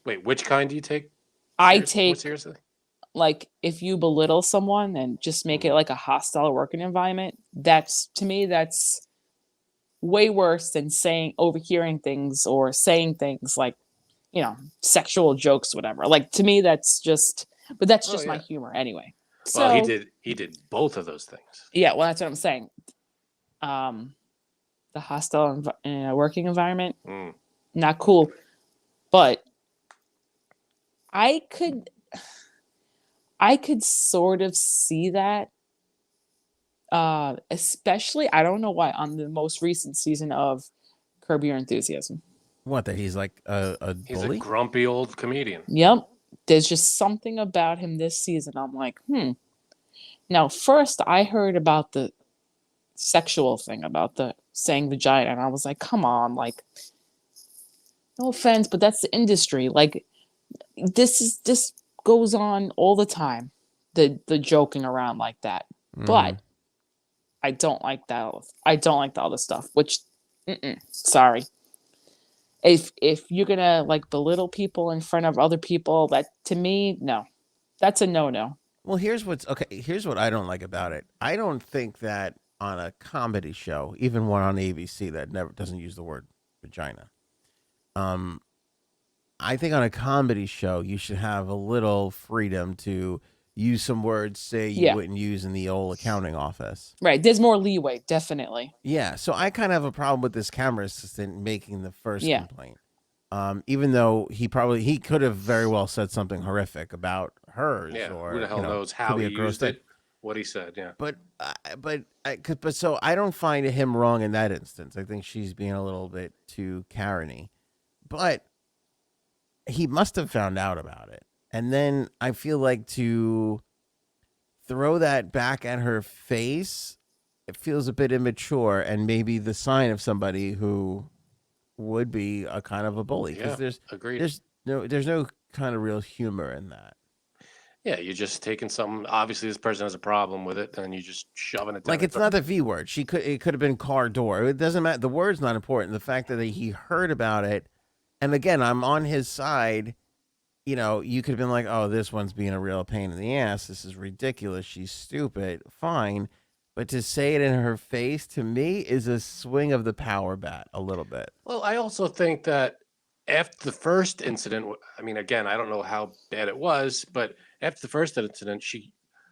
Wait, which kind do you take? I more take, seriously? like, if you belittle someone and just make it like a hostile working environment, to me, that's way worse than overhearing things or saying things like, sexual jokes, whatever. Like, to me, that's just my humor anyway. So Well, he did both of those things. yeah, well, that's what I'm saying. The hostile working environment, not cool. But I could sort of see that, especially, I don't know why, on the most recent season of Curb Your Enthusiasm. What, that he's like a He's bully? a grumpy old comedian. Yep. There's just something about him this season. I'm like, Now, first I heard about the sexual thing, about the saying vagina, and I was like, come on, like, no offense, but that's the industry. Like, this goes on all the time, the joking around like that. But I don't like that. I don't like the other stuff, which, sorry. If you're gonna like belittle people in front of other people, that, to me, no, that's a no. Well, here's what I don't like about it. I don't think that on a comedy show, even one on ABC that never doesn't use the word vagina, I think on a comedy show you should have a little freedom to use some words, say you wouldn't use in the old accounting office. Right. There's more leeway, definitely. Yeah. So I kind of have a problem with this camera assistant making the first complaint. Even though he could have very well said something horrific about hers. Yeah. Or, who the hell knows how he used it, what he said. Yeah. But so I don't find him wrong in that instance. I think she's being a little bit too Karen-y. But he must have found out about it. And then I feel like to throw that back at her face it feels a bit immature and maybe the sign of somebody who would be a kind of a bully because agreed. there's no kind of real humor in that. Yeah, you're just taking something. Obviously, this person has a problem with it, and you're just shoving it down. Like, it's not the V word. It could have been car door. It doesn't matter. The word's not important. The fact that he heard about it, and again, I'm on his side. You know, you could have been like, "Oh, this one's being a real pain in the ass. This is ridiculous. She's stupid." Fine, but to say it in her face to me is a swing of the power bat a little bit. Well, I also think that after the first incident, I mean, again, I don't know how bad it was, but after the first incident,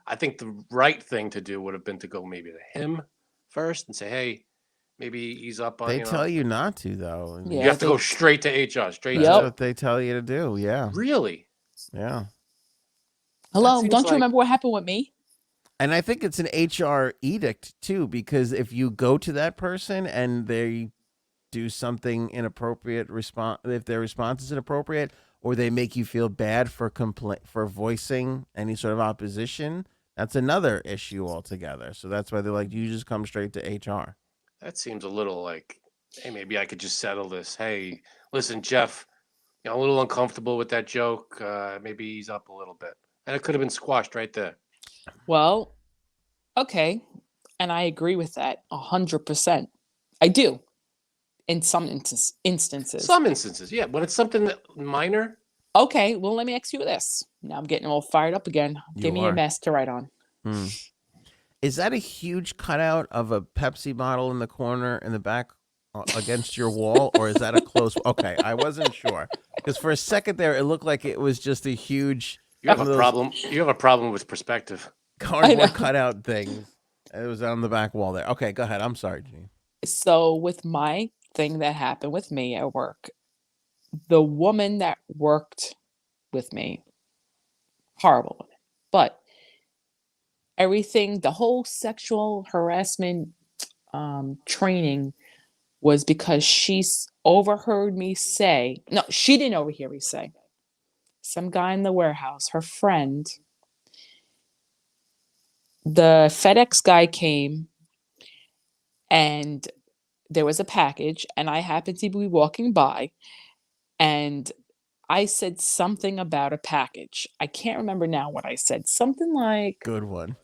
I think the right thing to do would have been to go maybe to him first and say, hey, maybe he's up on. They tell you not to, though. Yeah, you have to go straight to HR. Straight. That's Yep. what they tell you to do. Yeah. Really? Yeah. Hello, seems don't you like- remember what happened with me? And I think it's an HR edict too, because if you go to that person and they do something inappropriate, if their response is inappropriate, or they make you feel bad for voicing any sort of opposition, that's another issue altogether. So that's why they're like, you just come straight to HR. That seems a little like, hey, maybe I could just settle this. Hey, listen, Jeff, you know, a little uncomfortable with that joke. Maybe ease up a little bit. And it could have been squashed right there. Well, okay, and I agree with that 100%. I do, in some instances. Some instances, yeah. When it's something minor, Okay, well, let me ask you this. Now I'm getting all fired up again. Give me are. a mess to write on. Is that a huge cutout of a Pepsi bottle in the corner in the back against your wall, or is that a close? Okay, I wasn't sure because for a second there, it looked like it was just a huge. you have a problem. You have a problem with perspective. Cardboard cutout thing. It was on the back wall there. Okay, go ahead. I'm sorry, Janine. So with my thing that happened with me at work, the woman that worked with me, horrible woman, but everything, the whole sexual harassment training was because she overheard me say, no, she didn't overhear me say, some guy in the warehouse, her friend, the FedEx guy came and there was a package and I happened to be walking by and I said something about a package. I can't remember now what I said. Something like Good one.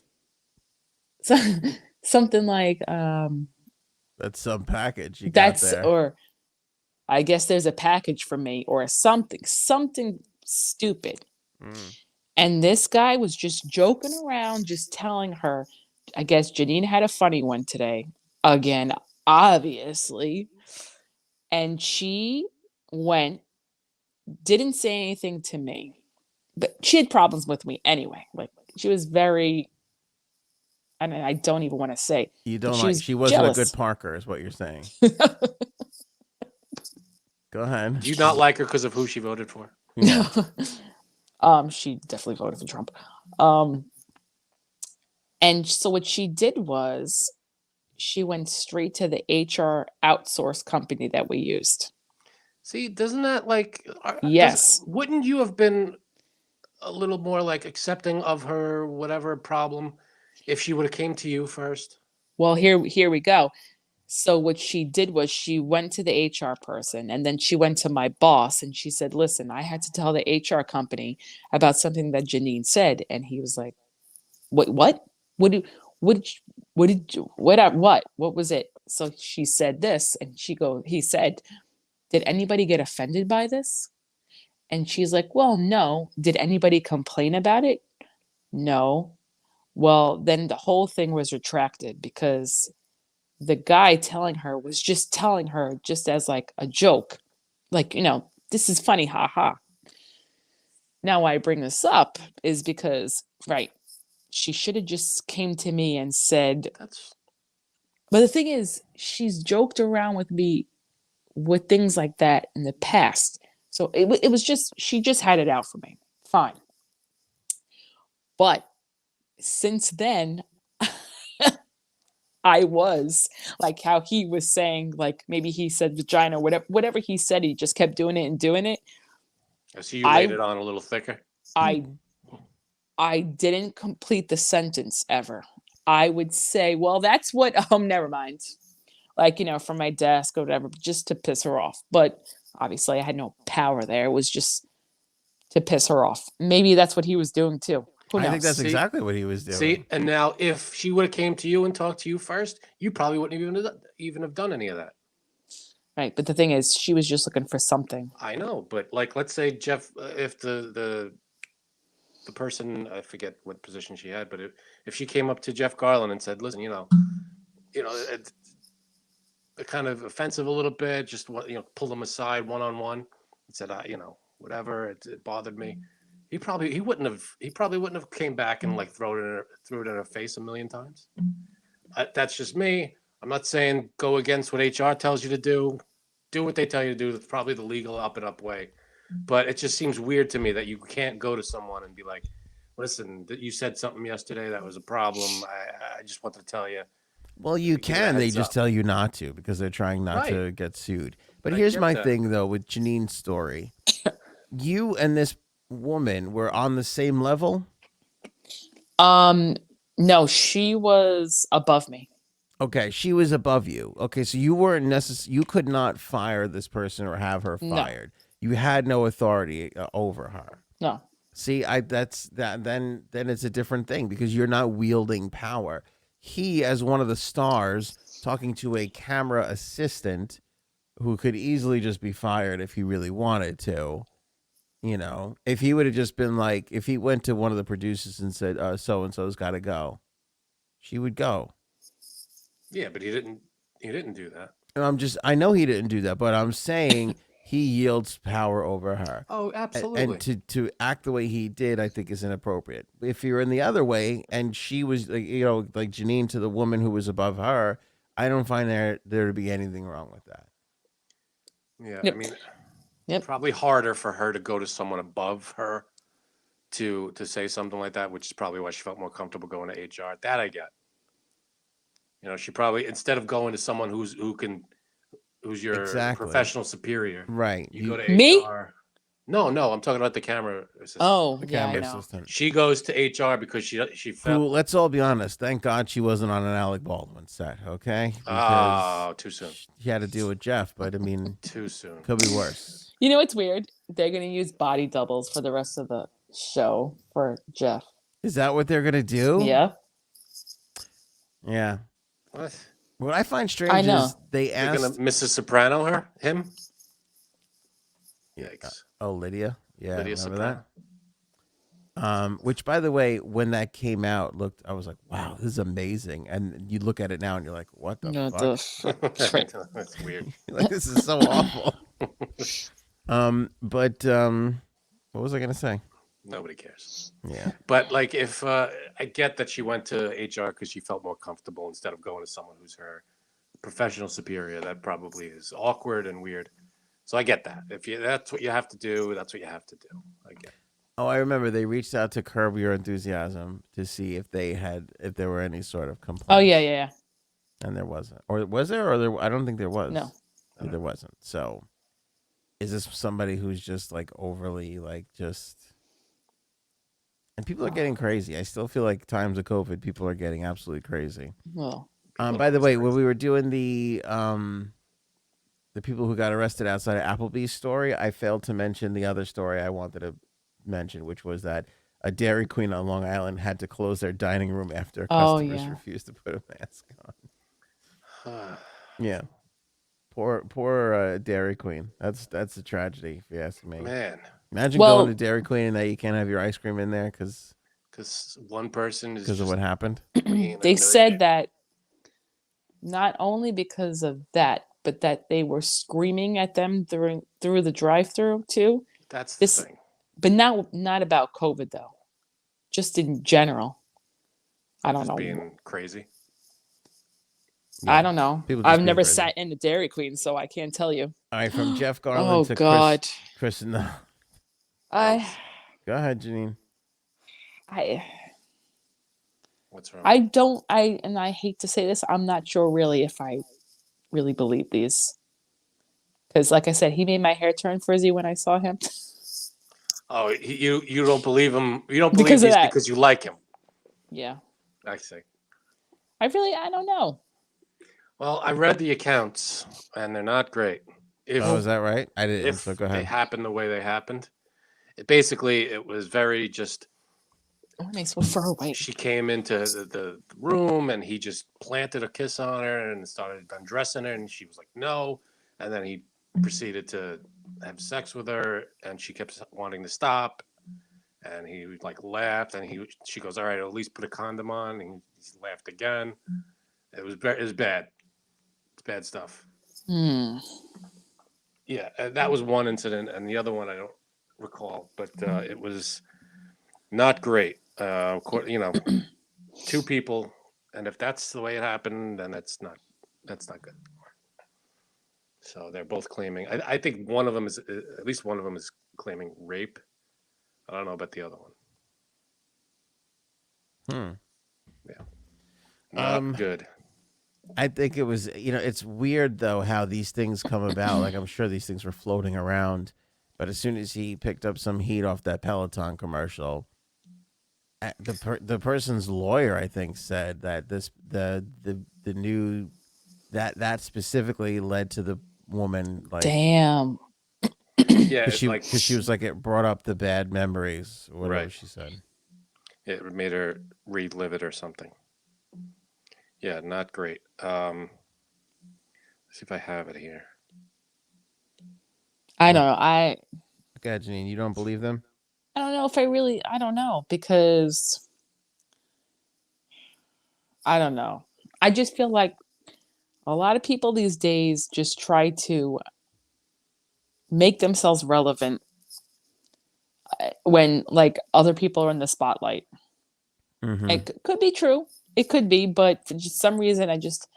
something like That's some package you got that's there. or I guess there's a package for me or something stupid. And this guy was just joking around, just telling her, I guess Janine had a funny one today. Again, obviously. And she went, didn't say anything to me. But she had problems with me anyway. Like she was very, I mean, I don't even want to say. You don't she like. was She wasn't jealous. a good Parker, is what you're saying. Go ahead. Do you not like her because of who she voted for? Yeah. She definitely voted for Trump. And so what she did was she went straight to the HR outsource company that we used. See, doesn't that like? Yes. Wouldn't you have been a little more like accepting of her whatever problem if she would have came to you first? Well, here we go. So what she did was she went to the HR person and then she went to my boss and she said, listen, I had to tell the HR company about something that Janine said. And he was like, what was it? So she said this and he said, did anybody get offended by this? And she's like, well, no. Did anybody complain about it? No. Well, then the whole thing was retracted because the guy telling her was just telling her just as like a joke. Like, this is funny, haha. Now why I bring this up is because, right, she should have just came to me and said, but the thing is, she's joked around with me with things like that in the past. So it was just, she just had it out for me. Fine. But since then, I was like how he was saying, like maybe he said vagina, whatever he said, he just kept doing it and doing it. I see you laid it on a little thicker. I didn't complete the sentence ever. I would say, well, that's what, never mind. Like, from my desk or whatever, just to piss her off. But obviously I had no power there. It was just to piss her off. Maybe that's what he was doing too. Who knows? I think that's See- exactly what he was doing. See, and now if she would have came to you and talked to you first, you probably wouldn't even have done any of that. Right. But the thing is, she was just looking for something. I know, but like, let's say Jeff, if the person, I forget what position she had, but if she came up to Jeff Garlin and said, "Listen, it's kind of offensive a little bit," just pulled him aside one on one and said, whatever, it bothered me. He probably wouldn't have came back and like threw it in her face a million times. That's just me. I'm not saying go against what HR tells you to do. Do what they tell you to do. It's probably the legal up and up way. But it just seems weird to me that you can't go to someone and be like, "Listen, you said something yesterday that was a problem. I just wanted to tell you." Well, you Give a can. They heads just up. tell you not to because they're trying not Right. to get sued. But I here's get my that. thing, though, with Janine's story. You and this woman were on the same level? No, she was above me. Okay, she was above you. Okay, so you weren't you could not fire this person or have her No. fired. You had no authority over her. No. See, then it's a different thing because you're not wielding power. He, as one of the stars, talking to a camera assistant who could easily just be fired if he really wanted to. If he would have just been like, if he went to one of the producers and said, so and so's got to go, she would go. Yeah, but he didn't do that. And I know he didn't do that, but I'm saying he yields power over her. Oh, absolutely. And to act the way he did, I think is inappropriate. If you're in the other way and she was, like Janine to the woman who was above her, I don't find there to be anything wrong with that. Yeah, Yep. I mean, Yep. probably harder for her to go to someone above her to say something like that, which is probably why she felt more comfortable going to HR. That I get. She probably, instead of going to someone who's your Exactly. professional superior, Right. you go to Me? HR. No, I'm talking about the camera assistant. Oh, The yeah, I camera know. assistant. She goes to HR because she Who, felt. let's all be honest. Thank God she wasn't on an Alec Baldwin set, okay? Oh, too soon. She had to deal with Jeff, but I mean, Too soon. could be worse. You know what's weird? They're going to use body doubles for the rest of the show for Jeff. Is that what they're going to do? Yeah. What? What I find strange I know. is they They're gonna asked. Mrs. Soprano him? Yikes. Oh, Lydia. Yeah, Lydia remember Soprano. that? Which, by the way, when that came out, I was like, wow, this is amazing. And you look at it now and you're like, what the No, fuck? That's weird. Like, this is so awful. But what was I going to say? Nobody cares. Yeah. But like, if I get that she went to HR because she felt more comfortable instead of going to someone who's her professional superior, that probably is awkward and weird. So I get that. If that's what you have to do, that's what you have to do. I get it. Oh, I remember they reached out to Curb Your Enthusiasm to see if there were any sort of complaints. Oh, yeah. And there wasn't. Or was there? Or there? I don't think there was. No. There wasn't. So is this somebody who's just like overly like just... And people are getting crazy. I still feel like times of COVID, people are getting absolutely crazy. Well, By the way, when we were doing the people who got arrested outside of Applebee's story, I failed to mention the other story I wanted to mention, which was that a Dairy Queen on Long Island had to close their dining room after customers refused to put a mask on. Yeah. Poor Dairy Queen. That's a tragedy, if you ask me. Man, Imagine Well- going to Dairy Queen and now you can't have your ice cream in there because one person is of what happened. they said that not only because of that, but that they were screaming at them through the drive-through too. That's the thing. But not about COVID though. Just in general. I don't Just know. being crazy. I don't know. People just I've being never crazy. sat in a Dairy Queen, so I can't tell you. All right, from Jeff Garlin Oh to God. Chris. No. I Go ahead, Janine. What's wrong? I hate to say this, I'm not sure really if I really believe these. Because like I said, he made my hair turn frizzy when I saw him. Oh, you don't believe him? You don't believe Because of these that. because you like him? Yeah. I see. I don't know. Well, I read the accounts, and they're not great. If Oh, is that right? I didn't. if So go they ahead. happened the way they happened, it was very just. Oh, it makes me fur away. She came into the room, and he just planted a kiss on her and started undressing her, and she was like, "No," and then he proceeded to have sex with her, and she kept wanting to stop, and he like laughed, and she goes, "All right, at least put a condom on," and he laughed again. It was bad. It's bad stuff. Hmm. Yeah, that was one incident, and the other one I don't recall, but it was not great. You know, two people, and if that's the way it happened, then that's not good. So they're both claiming. I think one of them is at least one of them is claiming rape. I don't know about the other one. Yeah, not good. I think it was, it's weird though how these things come about. Like I'm sure these things were floating around, but as soon as he picked up some heat off that Peloton commercial, the person's lawyer, I think, said that the new that specifically led to the woman like Damn. Yeah, because she was like it brought up the bad memories or whatever Right. she said. It made her relive it or something. Yeah, not great. Let's see if I have it here. I don't know. Okay, Janine, you don't believe them? I don't know if I don't know, because I don't know. I just feel like a lot of people these days just try to make themselves relevant when like other people are in the spotlight. Mm-hmm. It could be true. It could be, but for just some reason I just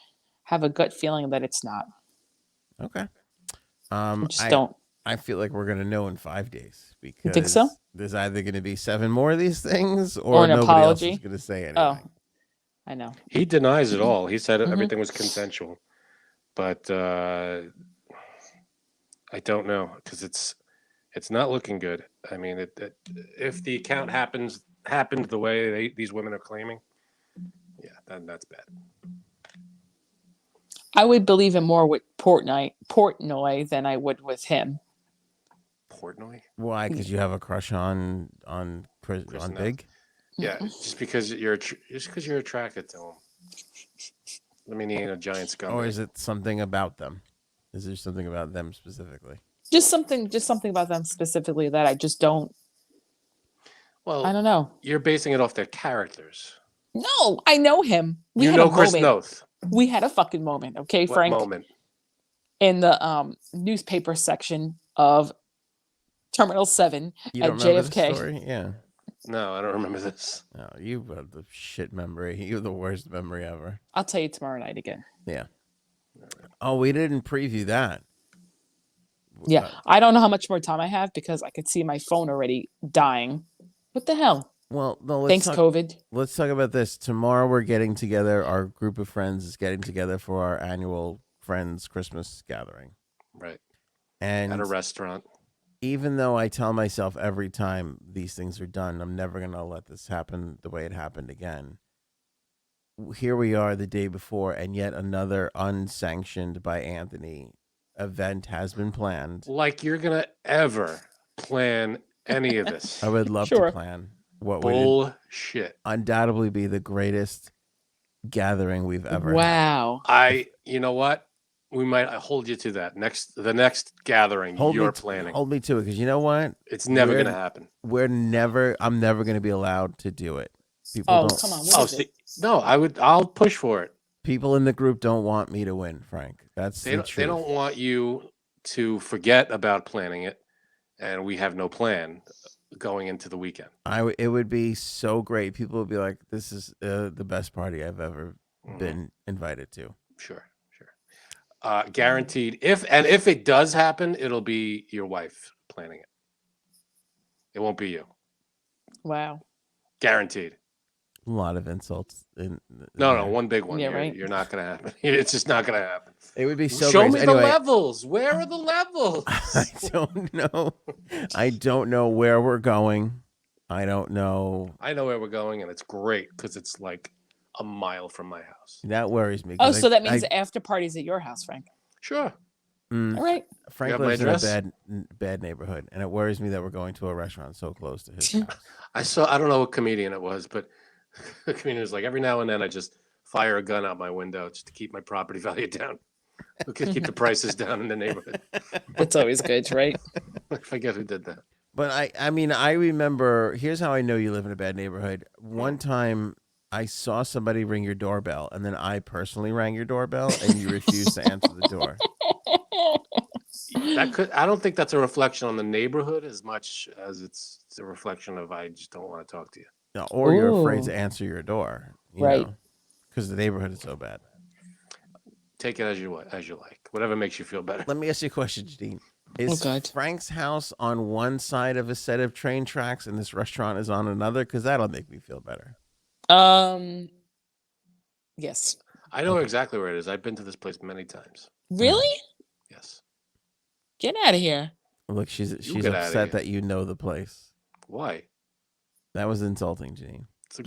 have a gut feeling that it's not. Okay. I just don't. I feel like we're gonna know in 5 days because You think so? there's either gonna be 7 more of these things Or an nobody apology? else is gonna say anything. Oh, I know. He denies it all. He said Mhm. everything was consensual, but I don't know because it's not looking good. I mean, if the account happened the way these women are claiming, yeah, then that's bad. I would believe him more with Portnoy than I would with him. Portnoy? Why? Because you have a crush on Chris on Noth. Big? Yeah, just because you're attracted to him. I mean, he ain't a giant scumbag. Or is it something about them? Is there something about them specifically? Just something about them specifically that I just don't. Well, I don't know. You're basing it off their characters. No, I know him. We You had know a Chris moment. Noth. We had a fucking moment, okay, What Frank? moment? In the newspaper section of Terminal 7 You at don't remember JFK. the story? Yeah. No, I don't remember this. No, you have the shit memory. You have the worst memory ever. I'll tell you tomorrow night again. Yeah. Oh, we didn't preview that. Yeah, I don't know how much more time I have because I could see my phone already dying. What the hell? Well, no. Thanks, COVID. Let's talk about this. Tomorrow we're getting together. Our group of friends is getting together for our annual Friends Christmas gathering. Right. And at a restaurant. Even though I tell myself every time these things are done, I'm never going to let this happen the way it happened again. Here we are the day before, and yet another unsanctioned by Anthony event has been planned. Like you're going to ever plan any of this. I would love to plan what bullshit. would undoubtedly be the greatest gathering we've ever had. You know what? We might hold you to that. The next gathering you're planning. Hold me to it, because you know what? It's never going to happen. I'm never going to be allowed to do it. People don't. Come on. No, I'll push for it. People in the group don't want me to win, Frank. That's the truth. They don't want you to forget about planning it, and we have no plan going into the weekend. It would be so great. People would be like, "This is the best party I've ever been invited to." Sure. Guaranteed. If it does happen, it'll be your wife planning it. It won't be you. Wow. Guaranteed. A lot of insults. No, one big one. Yeah, right. You're not going to happen. It's just not going to happen. It would be so Show great. me Anyway, the levels. Where are the levels? I don't know. I don't know where we're going. I don't know. I know where we're going, and it's great because it's like a mile from my house. That worries me. Oh, 'cause so that means after parties at your house, Frank. Sure. All right. Frank have my lives in a address? bad neighborhood, and it worries me that we're going to a restaurant so close to his house. I don't know what comedian it was, but the comedian was like, every now and then I just fire a gun out my window just to keep my property value down. Keep the prices down in the neighborhood. That's always good, right? I forget who did that. But I mean, I remember. Here's how I know you live in a bad neighborhood. One time, I saw somebody ring your doorbell, and then I personally rang your doorbell, and you refused to answer the door. I don't think that's a reflection on the neighborhood as much as it's a reflection of I just don't want to talk to you. No, or you're afraid Ooh. to answer your door, Right. Because the neighborhood is so bad. Take it as you like. Whatever makes you feel better. Let me ask you a question, Janine. Is God. Frank's house on one side of a set of train tracks, and this restaurant is on another? Because that'll make me feel better. Yes. I know exactly where it is. I've been to this place many times. Really? Yes. Get out of here. Look, she's get outta upset here. that you know the place. Why? That was insulting, Janine. It's a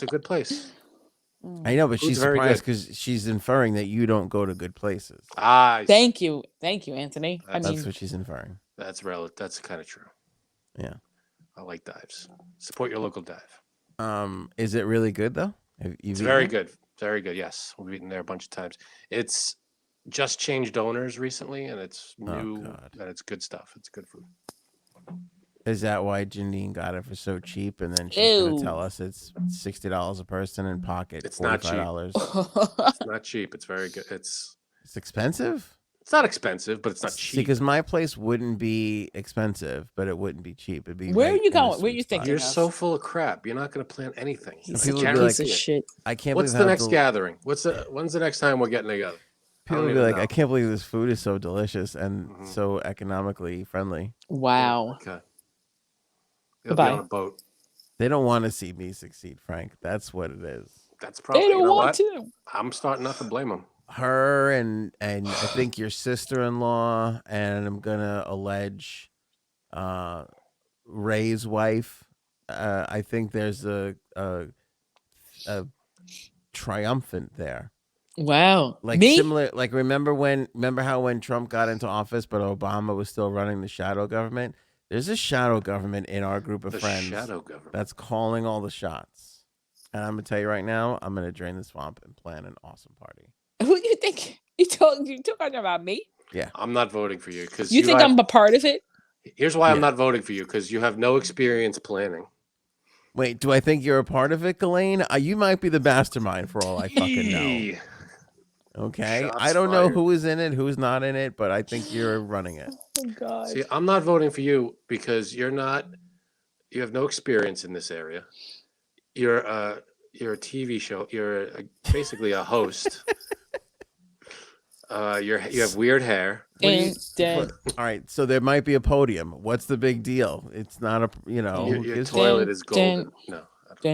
good place. I know, but Food's she's very surprised good. because she's inferring that you don't go to good places. Thank you, Anthony. That's what she's inferring. That's relative. That's kind of true. Yeah. I like dives. Support your local dive. Is it really good though? It's very good. Very good. Yes, we've eaten there a bunch of times. It's just changed owners recently, and it's new, and it's good stuff. It's good food. Is that why Janine got it for so cheap? And then she's going to tell us it's $60 a person in pocket. It's not cheap. $45. It's not cheap. It's very good. It's expensive? It's not expensive, but it's not cheap. Because my place wouldn't be expensive, but it wouldn't be cheap. It'd be Where are you going? Where are you thinking? You're so full of crap. You're not going to plan anything. He's a piece of shit. I can't What's the next gathering? When's the next time we're getting together? People will be like, I can't believe this food is so delicious and so economically friendly. Wow. Okay. Goodbye. On a boat. They don't want to see me succeed, Frank. That's what it is. That's probably. They don't want to. I'm starting not to blame them. Her and I think your sister-in-law, and I'm gonna allege Ray's wife. I think there's a triumphant there. Wow. Like me? similar, like remember how when Trump got into office, but Obama was still running the shadow government? There's a shadow government in our group of friends shadow government that's calling all the shots. And I'm gonna tell you right now, I'm gonna drain the swamp and plan an awesome party. Who do you think you talking about me? Yeah. I'm not voting for you because you think I'm a part of it? Here's why I'm not voting for you, because you have no experience planning. Wait, do I think you're a part of it, Ghislaine? You might be the mastermind for all I fucking know. Okay, Shots I don't know fired. who is in it, who's not in it, but I think you're running it. Oh God. See, I'm not voting for you because you have no experience in this area. You're a TV show. You're basically a host. You have weird hair. All right, so there might be a podium. What's the big deal? It's not Your toilet is golden. No. I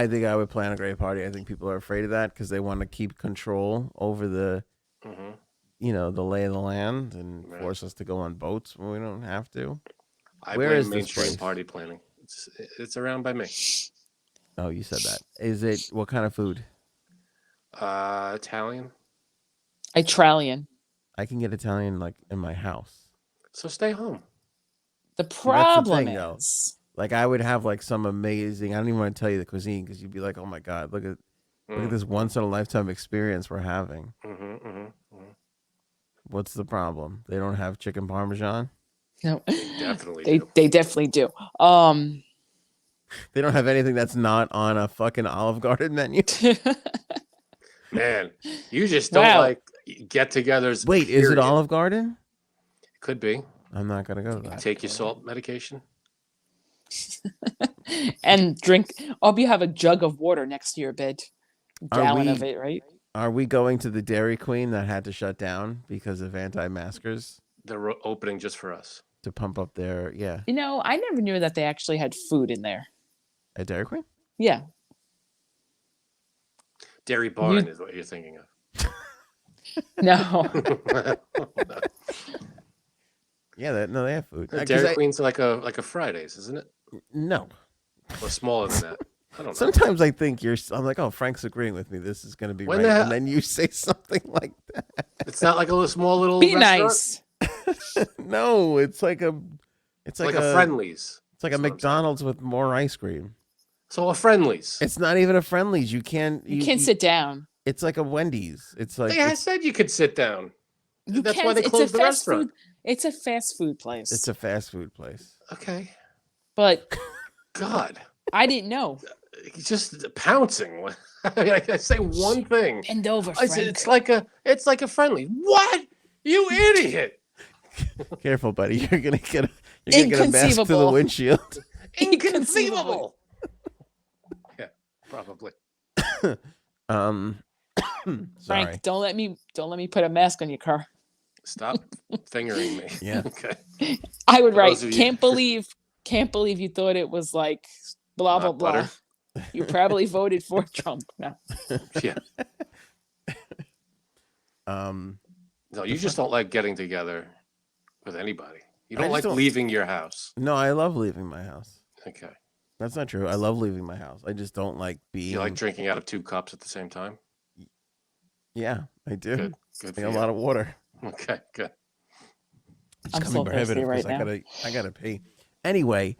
think I would plan a great party. I think people are afraid of that because they want to keep control over the, the lay of the land and force us to go on boats when we don't have to. Where is mainstream party planning? It's around by me. Oh, you said that. Is it what kind of food? Italian. Italian. I can get Italian like in my house. So stay home. The problem thing, is. Like I would have like some amazing. I don't even want to tell you the cuisine because you'd be like, "Oh my god, look at this once in a lifetime experience we're having." What's the problem? They don't have chicken parmesan. No, they definitely do. They don't have anything that's not on a fucking Olive Garden menu. Man, you just don't like get-togethers. Wait, period. is it Olive Garden? It could be. I'm not gonna go to that. Take your salt medication. And drink. Hope you have a jug of water next to your bed. Gallon of it, right? Are we going to the Dairy Queen that had to shut down because of anti-maskers? They're opening just for us to pump up their I never knew that they actually had food in there. At Dairy Queen? Yeah. Dairy Barn is what you're thinking of. No. Yeah, they have food. Dairy Queen's like a Fridays, isn't it? No. Or smaller than that. I don't know. Sometimes I think I'm like, oh, Frank's agreeing with me. This is going to be When right. the And then you say something like that. It's not like a small little Be restaurant. nice. No, it's like a Friendlies. It's like That's a what I'm saying. McDonald's with more ice cream. So a Friendlies. It's not even a Friendlies. You can't sit down. It's like a Wendy's. It's like I said you could sit down. That's why they It's closed a the fast restaurant. food. It's a fast food place. It's a fast food place. Okay. But God, I didn't know. he's just pouncing. I say one thing. Bend over, I Frank. said, it's like a friendly. What? You idiot! Careful, buddy. You're gonna get a mask to the windshield. Inconceivable. Yeah, probably. Sorry. Frank, don't let me put a mask on your car. Stop fingering me. Yeah. Okay. I would For write, those of you- can't believe you thought it was like blah blah Not blah. butter. You probably voted for Trump. No. Yeah. No, you just don't like getting together with anybody. You I don't just like leaving your house. No, I love leaving my house. Okay. That's not true. I love leaving my house. I just don't like being. You like drinking out of 2 cups at the same time? Yeah, I do. Good. Good for Drink a you. lot of water. Okay, good. It's I'm becoming so thirsty prohibitive right because now. I gotta pee. Anyway,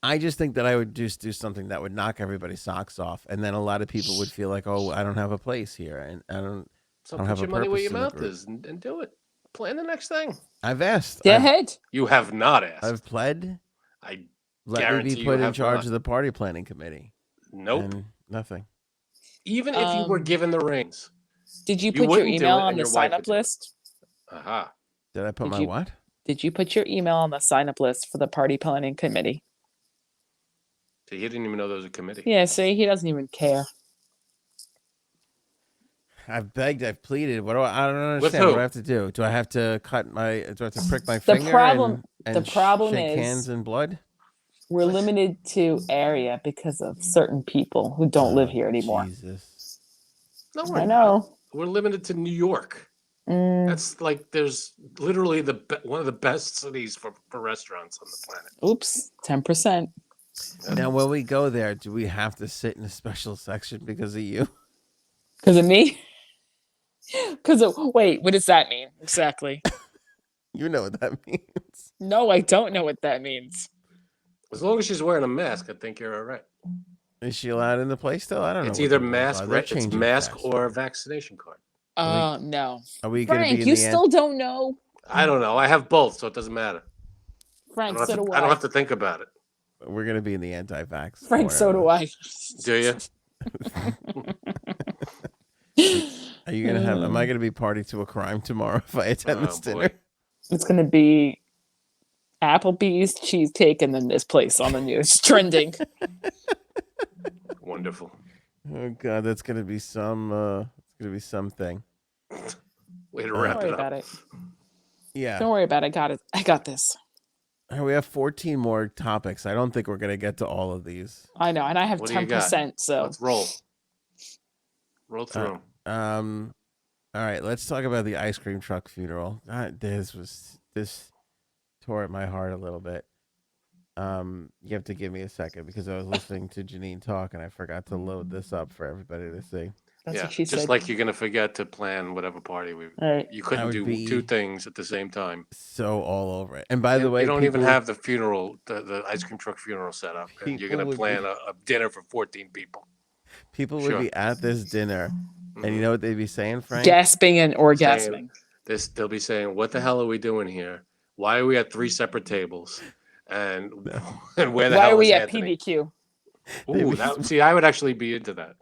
I just think that I would just do something that would knock everybody's socks off, and then a lot of people would feel like, oh, I don't have a place here, and I don't So don't put have a your money where purpose your in the mouth group. is and do it. Plan the next thing. I've asked. Go I've, ahead. You have not asked. I've pled. I Let me guarantee be you put in have charge not. of the party planning committee. Nope. And nothing. Even if you were given the reins. Did you You put your wouldn't do email it, on and the your wife sign would up do it. list? Aha. Did I put Did my you- what? Did you put your email on the sign up list for the party planning committee? So he didn't even know there was a committee. Yeah, see, he doesn't even care. I've begged. I've pleaded. What do I don't With understand. What who? do I have to do? Do I have to cut my? Do I have to prick my The finger? problem- and the problem shake is- hands in blood. We're limited to area because of certain people who don't live here anymore. Jesus. No, we're I not. know. We're limited to New York. Mm, That's like there's literally one of the best cities for restaurants on the planet. oops, 10%. Now, when we go there, do we have to sit in a special section because of you? Because of me? Wait, what does that mean exactly? You know what that means. No, I don't know what that means. As long as she's wearing a mask, I think you're all right. Is she allowed in the place still? I don't know. It's what either the rules mask, are. They're it's changing mask fast. or vaccination card. No. Are we going to Frank, be in you the still don't know? I don't know. I have both, so it doesn't matter. Frank, so do I don't have to think about it. We're going to be in the anti-vax. Frank, so do I. Do you? Are you going to have? Am I going to be party to a crime tomorrow if I attend this boy. dinner? It's going to be Applebee's, cheesecake, and then this place on the news. Trending. Wonderful. Oh God, that's going to be some. It's going to be something. Way to Don't wrap worry it up. about it. Yeah. Don't worry about it. I got it. I got this. We have 14 more topics. I don't think we're going to get to all of these. I know. And I have What do you 10%. So Let's roll. Roll through. All right, let's talk about the ice cream truck funeral. This tore at my heart a little bit. You have to give me a second because I was listening to Janine talk and I forgot to load this up for everybody to see. that's Yeah, what she just said. like you're gonna forget to plan whatever party we. All right. You I couldn't would do be- 2 things at the same time. So all over it. And by the way, you don't even people- have the funeral, the ice cream truck funeral set up, and you're People gonna would plan a dinner for 14 people. people would Sure. be at this dinner, and you know what they'd be saying, Frank? Gasping and orgasming. They'll be saying, "What the hell are we doing here? Why are we at 3 separate tables? And and where the Why hell are we is at Anthony?" PDQ? Ooh, see, I would actually be into that.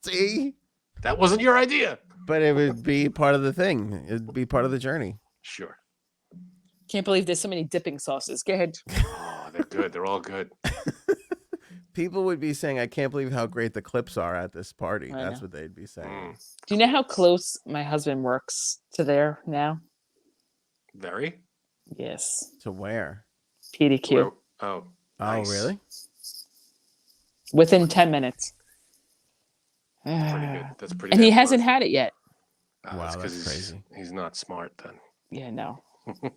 See, That wasn't your idea. but it would be part of the thing. It'd be part of the journey. Sure. Can't believe there's so many dipping sauces. Go ahead. Oh, they're good. They're all good. People would be saying, "I can't believe how great the clips are at this party." I That's know. what they'd be saying. Mm, Do you know how close my husband works to there now? very. Yes. To where? PDQ. Where- oh, Oh, nice. really? Within 10 minutes. Pretty good. That's pretty. And he damn hasn't close. had it yet. Wow, That's 'cause that's he's, crazy. He's not smart then. Yeah, no.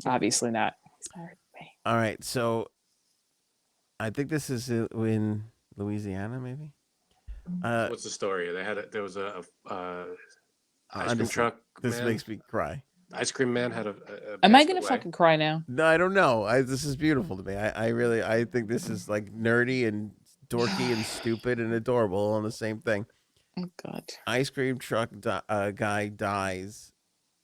Obviously not. Sorry. All right, so I think this is when Louisiana, maybe. What's the story? There was a ice cream Understand. truck This man. makes me cry. Ice cream man had a Am I passed gonna away. fucking cry now? No, I don't know. This is beautiful to me. I think this is like nerdy and dorky and stupid and adorable all on the same thing. Oh God. Ice cream truck guy dies,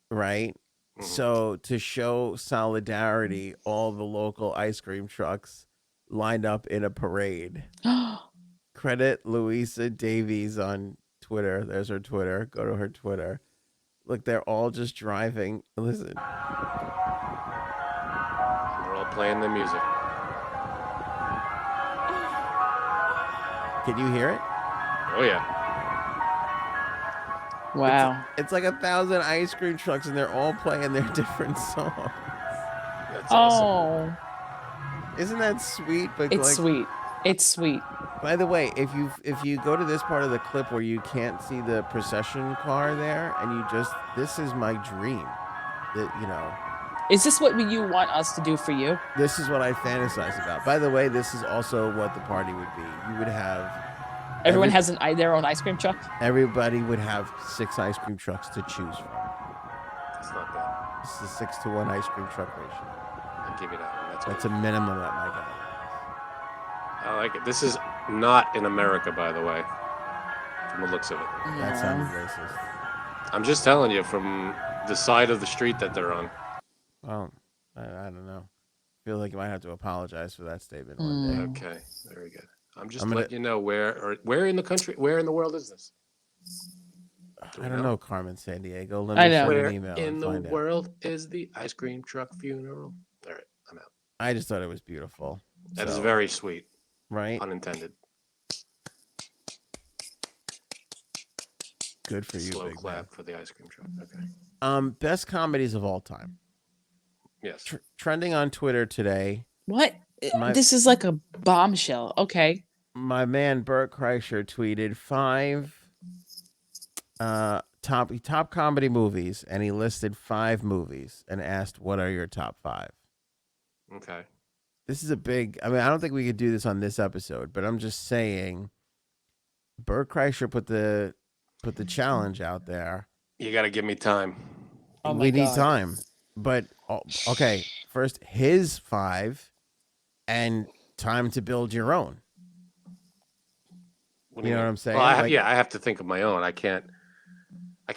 right? Mhm. So to show solidarity, all the local ice cream trucks lined up in a parade. Credit Louisa Davies on Twitter. There's her Twitter. Go to her Twitter. Look, they're all just driving. Listen. They're all playing the music. Can you hear it? Oh yeah. Wow. It's like 1,000 ice cream trucks, and they're all playing their different songs. That's awesome. Oh, Isn't that sweet? But it's like, sweet. It's sweet. by the way, if you go to this part of the clip where you can't see the procession car there, and you just, this is my dream. That, you know, Is this what you want us to do for you? this is what I fantasize about. By the way, this is also what the party would be. You would have Everyone has their own ice cream truck. everybody would have 6 ice cream trucks to choose from. That's not bad. This is a 6-to-1 ice cream truck ratio. I'll give you that one. That's a minimum at my guy. I like it. This is not in America, by the way, from the looks of it. That sounded racist. I'm just telling you from the side of the street that they're on. Well, I don't know. I feel like you might have to apologize for that statement one day. Okay, very good. I'm just I'm gonna- letting you know where in the country, where in the world is this? Do we I don't know, Carmen San Diego. Let I me know. send Where an email in and the find out. world is the ice cream truck funeral? All right, I'm out. I just thought it was beautiful. That is So, very sweet, right. unintended. Good for you, Slow big clap man. for the ice cream truck. Okay. Best comedies of all time. Yes. Trending on Twitter today. What? My- This is like a bombshell. Okay. My man Bert Kreischer tweeted 5 top comedy movies, and he listed 5 movies and asked, "What are your top 5?" Okay. This is a big. I mean, I don't think we could do this on this episode, but I'm just saying. Bert Kreischer put the challenge out there. You got to give me time. Oh my We need God. time, but okay. First, his 5, and time to build your own. What do You know mean? what I'm saying? Well, I Like- have to think of my own. I can't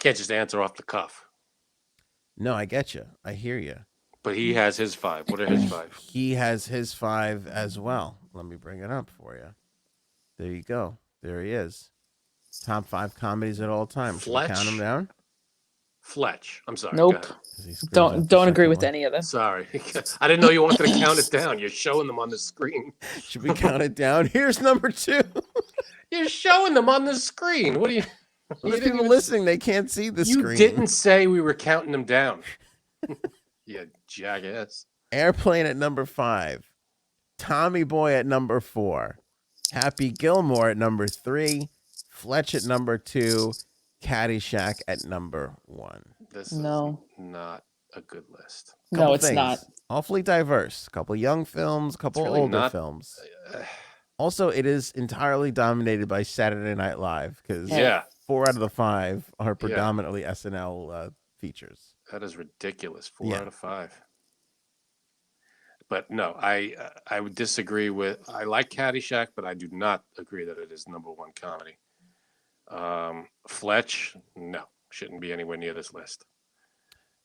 just answer off the cuff. No, I get you. I hear you. But he has his 5. What are his 5? He has his 5 as well. Let me bring it up for you. There you go. There he is. Top 5 comedies at all time. Should we count Fletch? them down? Fletch. I'm sorry. Nope. Go ahead. 'Cause he screws up Don't the agree second with one. any of them. Sorry. I didn't know you wanted to count it down. You're showing them on the screen. Should we count it down? Here's number 2. You're showing them on the screen. What do you? Those didn't people even- listening, they can't see the You screen. didn't say we were counting them down. You jackass. Airplane at number 5. Tommy Boy at number 4. Happy Gilmore at number 3. Fletch at number 2. Caddyshack at number 1. This No. is not a good list. No, Couple it's things. not. Awfully diverse. Couple young films, couple really older not- films. Also, it is entirely dominated by Saturday Night Live because Yeah, 4 out of the 5 are predominantly SNL features. that is ridiculous. 4 Yeah. out of 5. But no, I would disagree with. I like Caddyshack, but I do not agree that it is number 1 comedy. Fletch, no, shouldn't be anywhere near this list.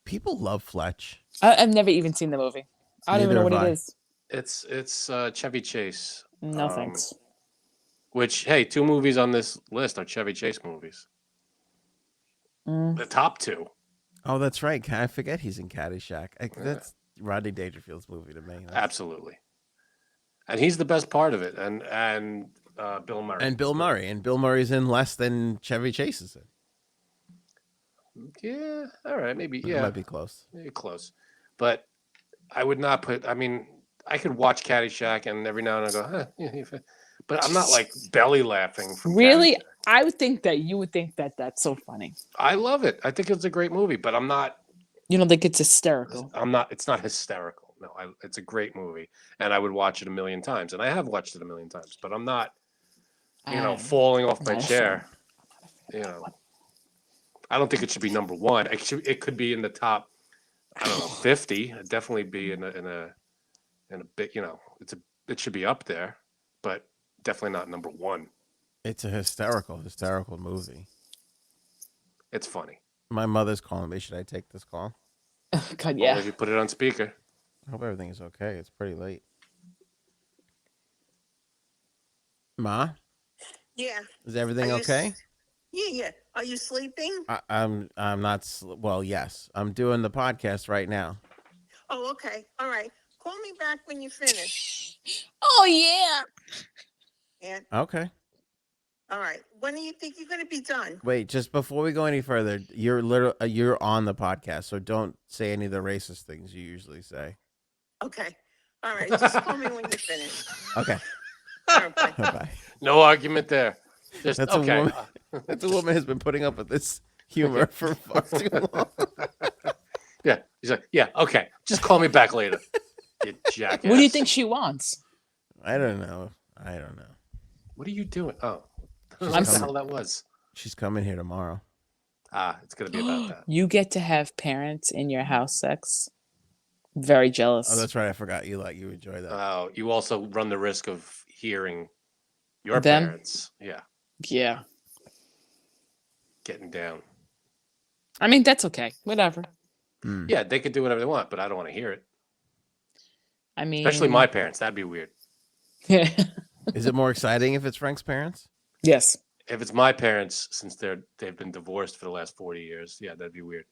People love Fletch. I've never even seen the movie. I don't even know Neither what have it I. is. It's Chevy Chase. No thanks. Which, hey, 2 movies on this list are Chevy Chase movies. The top 2. Oh, that's right. I forget he's in Caddyshack. That's Rodney Dangerfield's movie to me. That's- Absolutely. And he's the best part of it. And Bill Murray. And Bill Murray. And Bill Murray's in less than Chevy Chase is in. Yeah, all right, maybe. It Yeah, might be close. maybe close. But I would not put. I mean, I could watch Caddyshack, and every now and then I go, huh. Yeah, but I'm not like belly laughing. From Really? Caddyshack. I would think that you would think that that's so funny. I love it. I think it's a great movie, but I'm not. You don't think it's hysterical? I'm not. It's not hysterical. No, it's a great movie, and I would watch it a million times, and I have watched it a million times. But I'm not. falling off my not a chair. You know, I don't think it should be number one. It could be in the top. I don't know, 50. It'd definitely be in a bit. It should be up there, but definitely not number one. It's a hysterical movie. It's funny. My mother's calling me. Should I take this call? God, Well, yeah. if you put it on speaker. I hope everything is okay. It's pretty late. Ma, Yeah. is everything Are you okay? Yeah. Are you sleeping? I'm not. Well, yes, I'm doing the podcast right now. Oh, okay. All right. Call me back when you finish. Oh yeah. And Okay. all right. When do you think you're going to be done? Wait, just before we go any further, you're on the podcast, so don't say any of the racist things you usually say. Okay. All right. Just call me when you finish. Okay. All right, bye. Bye. No argument there. Just That's okay. a woman. That's a woman who's been putting up with this humor for far too long. Yeah. He's like, yeah, okay. Just call me back later. You jackass. What do you think she wants? I don't know. What are you doing? Oh, She's what the coming. hell that was? She's coming here tomorrow. It's gonna be about that. You get to have parents in your house sex. Very jealous. Oh, that's right. I forgot you enjoy that. You also run the risk of hearing your Them? parents. Yeah, Yeah. getting down. I mean, that's okay. Whatever. Yeah, they could do whatever they want, but I don't want to hear it. I mean, Especially my parents. That'd be weird. Is it more exciting if it's Frank's parents? Yes. If it's my parents, since they've been divorced for the last 40 years, yeah, that'd be weird.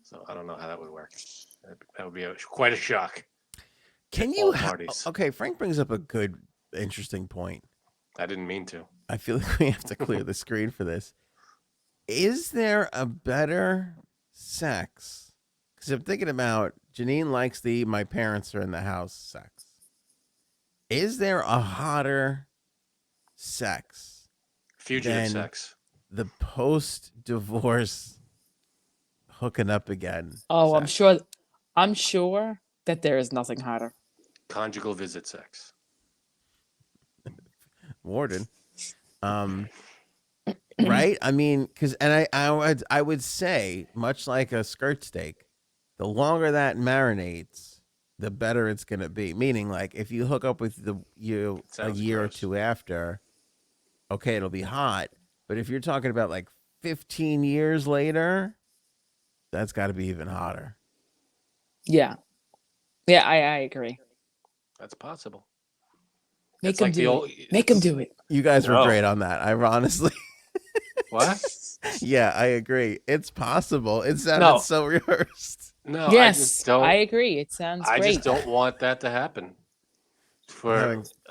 So I don't know how that would work. That would be quite a shock. Can All you? parties. Okay, Frank brings up a good, interesting point. I didn't mean to. I feel like we have to clear the screen for this. Is there a better sex? Because I'm thinking about Janine likes the my parents are in the house sex. Is there a hotter sex? Fugitive Then- sex. The post-divorce hooking up again. Oh, sex? I'm sure that there is nothing hotter. Conjugal visit sex. Warden. Right? I mean, because I would say, much like a skirt steak, the longer that marinates, the better it's gonna be. Meaning, like, if you hook up with a Sounds year gross. or two after, okay, it'll be hot. But if you're talking about like 15 years later, that's got to be even hotter. Yeah. Yeah, I agree. That's possible. Make It's them like the do old- it. Make them do it. You guys were No. great on that. I honestly, What? yeah, I agree. It's possible. It sounded No. so rehearsed. No, Yes, I I agree. It sounds just great. don't want that to happen. I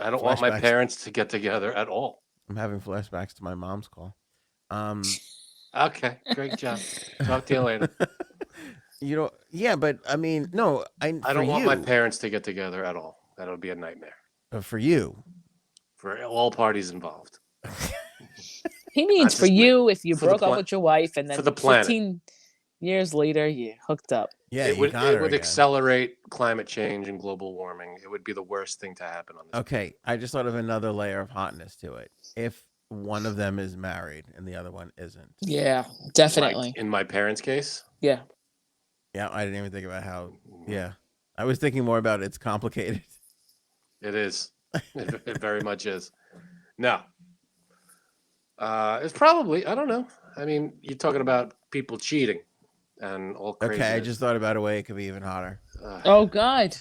don't want my flashbacks. parents to get together at all. I'm having flashbacks to my mom's call. Okay, great job. Talk to you later. Yeah, but I mean, no, I don't want my parents to get together at all. That'll be a nightmare For you. for all parties involved. He means Not for just me. you if you For the broke up pla- with your wife and then for the planet. 15 years later you hooked up. Yeah, it you would, got her it would again. accelerate climate change and global warming. It would be the worst thing to happen on this. Okay, I just thought of another layer of hotness to it. If one of them is married and the other one isn't. Yeah, Like, definitely. in my parents' case, Yeah. Yeah, I didn't even think about how. Yeah, I was thinking more about it's complicated. it is. It very much is. No. It's probably, I don't know. I mean, you're talking about people cheating and all crazy. Okay, I just thought about a way it could be even hotter. Oh God.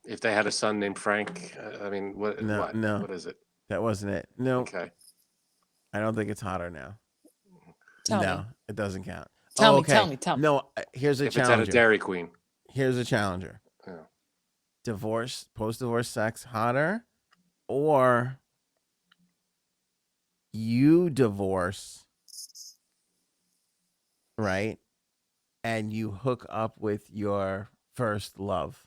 If they had a son named Frank, I mean, what? No. What is it? That wasn't it. No, Okay. I don't think it's hotter now. Tell no, me. it doesn't count. Tell Oh, me, okay. tell me, tell me. No, here's a If it's at a challenger. Dairy Queen. Here's a challenger. Yeah. Divorce, post-divorce sex hotter, or you divorce, right? And you hook up with your first love,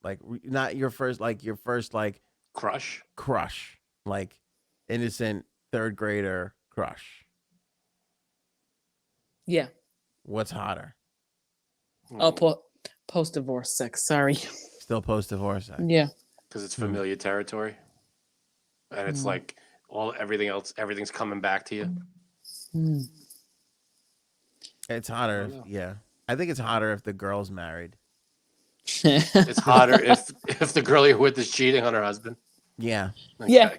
like not your first, like your first like Crush. crush, like innocent third grader crush. Yeah. What's hotter? Oh, post divorce sex. Sorry. Still post-divorce sex. Yeah. Because it's familiar territory. and it's like everything's coming back to you. Hmm. It's hotter. know. Yeah. I think it's hotter if the girl's married. It's hotter if the girl you're with is cheating on her husband. Yeah. Okay. Yeah.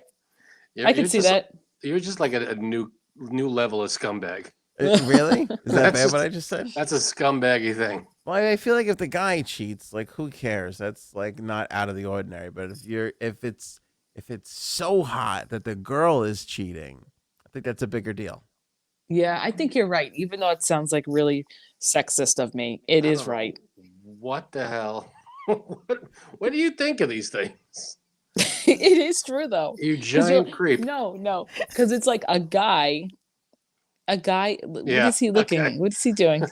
You're I can see just, that. You're just like a new level of scumbag. Really? Is that That's bad just- what I just said? That's a scumbaggy thing. Well, I feel like if the guy cheats, like who cares? That's like not out of the ordinary. But if it's so hot that the girl is cheating, I think that's a bigger deal. Yeah, I think you're right. Even though it sounds like really sexist of me, it I is don't know. right. What the hell? What do you think of these things? It is true though. You 'Cause giant creep. No, because it's like a guy. What Yeah, is he looking? okay. What is he doing?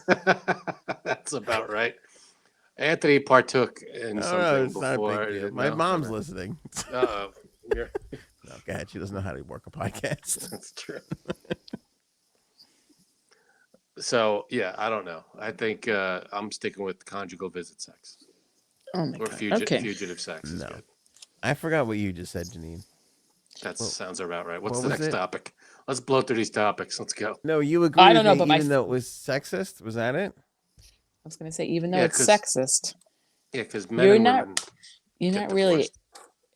That's about right. Anthony partook in No, something it's not a before. big deal. No? My mom's Okay. listening. Uh-oh. You're- No, go ahead. She doesn't know how to work a podcast. That's true. So yeah, I don't know. I think I'm sticking with conjugal visit sex Oh my or god. fugitive, Okay. fugitive sex. Is No. good. I forgot what you just said, Janine. That Well, sounds about right. What's what the was next it? topic? Let's blow through these topics. Let's go. No, you agree I with don't know, me but my even though it was sexist? Was that it? I was gonna say, even though Yeah, it's 'cause sexist, Yeah, because men You're and not- women you're get not really divorced.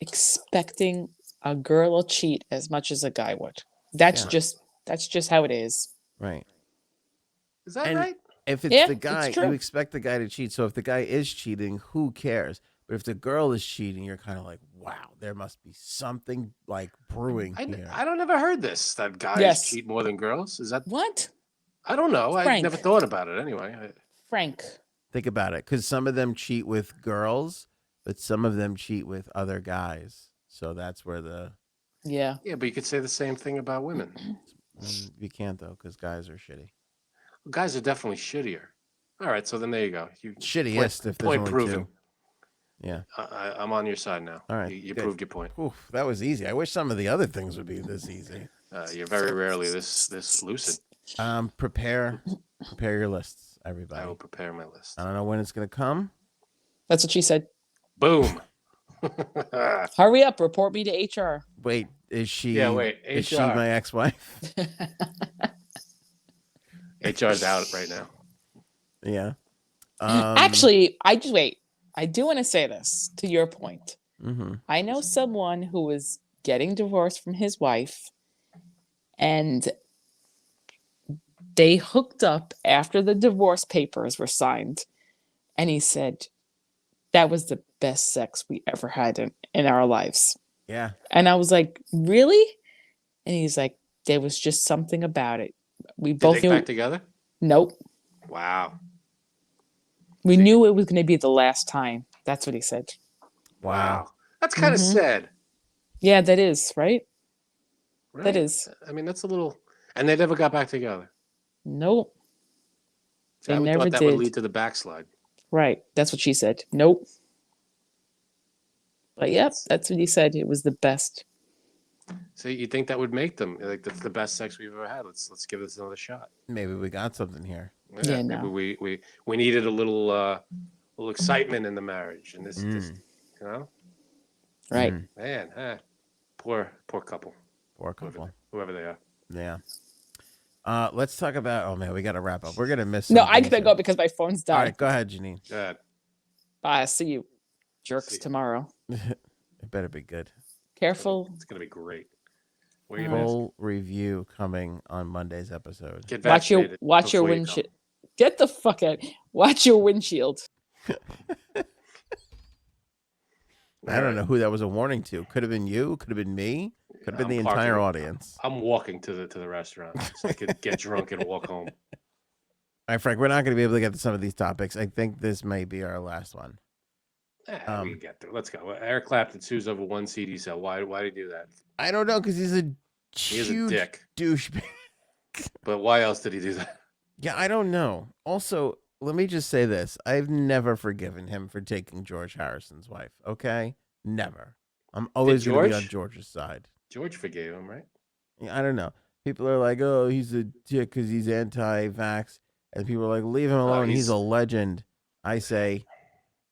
expecting a girl will cheat as much as a guy would. That's Yeah. just how it is. Right. Is that And- right? If it's Yeah, the it's guy, true. you expect the guy to cheat. So if the guy is cheating, who cares? But if the girl is cheating, you're kind of like, wow, there must be something like brewing here. I don't ever heard this that guys Yes. cheat more than girls. Is that? What? I don't know. I Frank. never thought about it anyway. Frank. Think about it, because some of them cheat with girls, but some of them cheat with other guys. So that's where Yeah. Yeah, but you could say the same thing about women. you can't though, because guys are shitty. Guys are definitely shittier. All right, so then there you go. Shittiest if there's point only proven. two. Yeah. I'm on your side now. All right, You good. proved your point. Oof, that was easy. I wish some of the other things would be this easy. You're very rarely this lucid. Prepare your lists, I everybody. will prepare my list. I don't know when it's gonna come. That's what she said. Boom. Hurry up, report me to HR. Wait, is she? Yeah, wait, Is she HR. my ex-wife? HR's out right now. Yeah. Actually, I do want to say this to your point. Mhm. I know someone who was getting divorced from his wife, and they hooked up after the divorce papers were signed. And he said, that was the best sex we ever had in our lives. Yeah. And I was like, really? And he's like, there was just something about it. We Did both they knew. get back together? Nope. Wow. We knew it was going to be the last time. That's what he said. Wow. That's kind of Mhm. sad. Yeah, that is, right? Right? That is. I mean, that's a little. And they never got back together. Nope. So They I would never thought that would did. lead to the backslide. Right. That's what she said. Nope. But yep, that's what he said. It was the best. So you think that would make them like the best sex we've ever had? Let's give this another shot. Maybe we got something here. Yeah, maybe no. we needed a little excitement in the marriage, and this you know, Right. Mm, man, poor couple, poor couple. whoever they are. Yeah. Let's talk about. Oh man, we got to wrap up. We're gonna miss. No, some I things gotta here. go because my phone's All dying. right, go ahead, Janine. Good. Bye. See you, jerks, See you. tomorrow. It better be good. Careful. It's gonna be great. Where are you gonna Full review coming on Monday's episode. get Watch your vaccinated your before you come. windshield. Get the fuck out. Watch your windshield. I don't know who that was a warning to. Could have been you. Could have been me. Could have been the I'm entire parking. audience. I'm walking to the restaurant so I could get drunk and walk home. All right, Frank. We're not going to be able to get to some of these topics. I think this may be our last one. We can get through. Let's go. Eric Clapton sues over one CD sale. Why did he do that? I don't know because he's a He is a huge dick. douchebag. But why else did he do that? Yeah, I don't know. Also, let me just say this. I've never forgiven him for taking George Harrison's wife. Okay? Never. I'm always going to be on George? George's side. George forgave him, right? Yeah, I don't know. People are like, oh, he's a dick because he's anti-vax. And people are like, leave him alone. He's a legend. I say,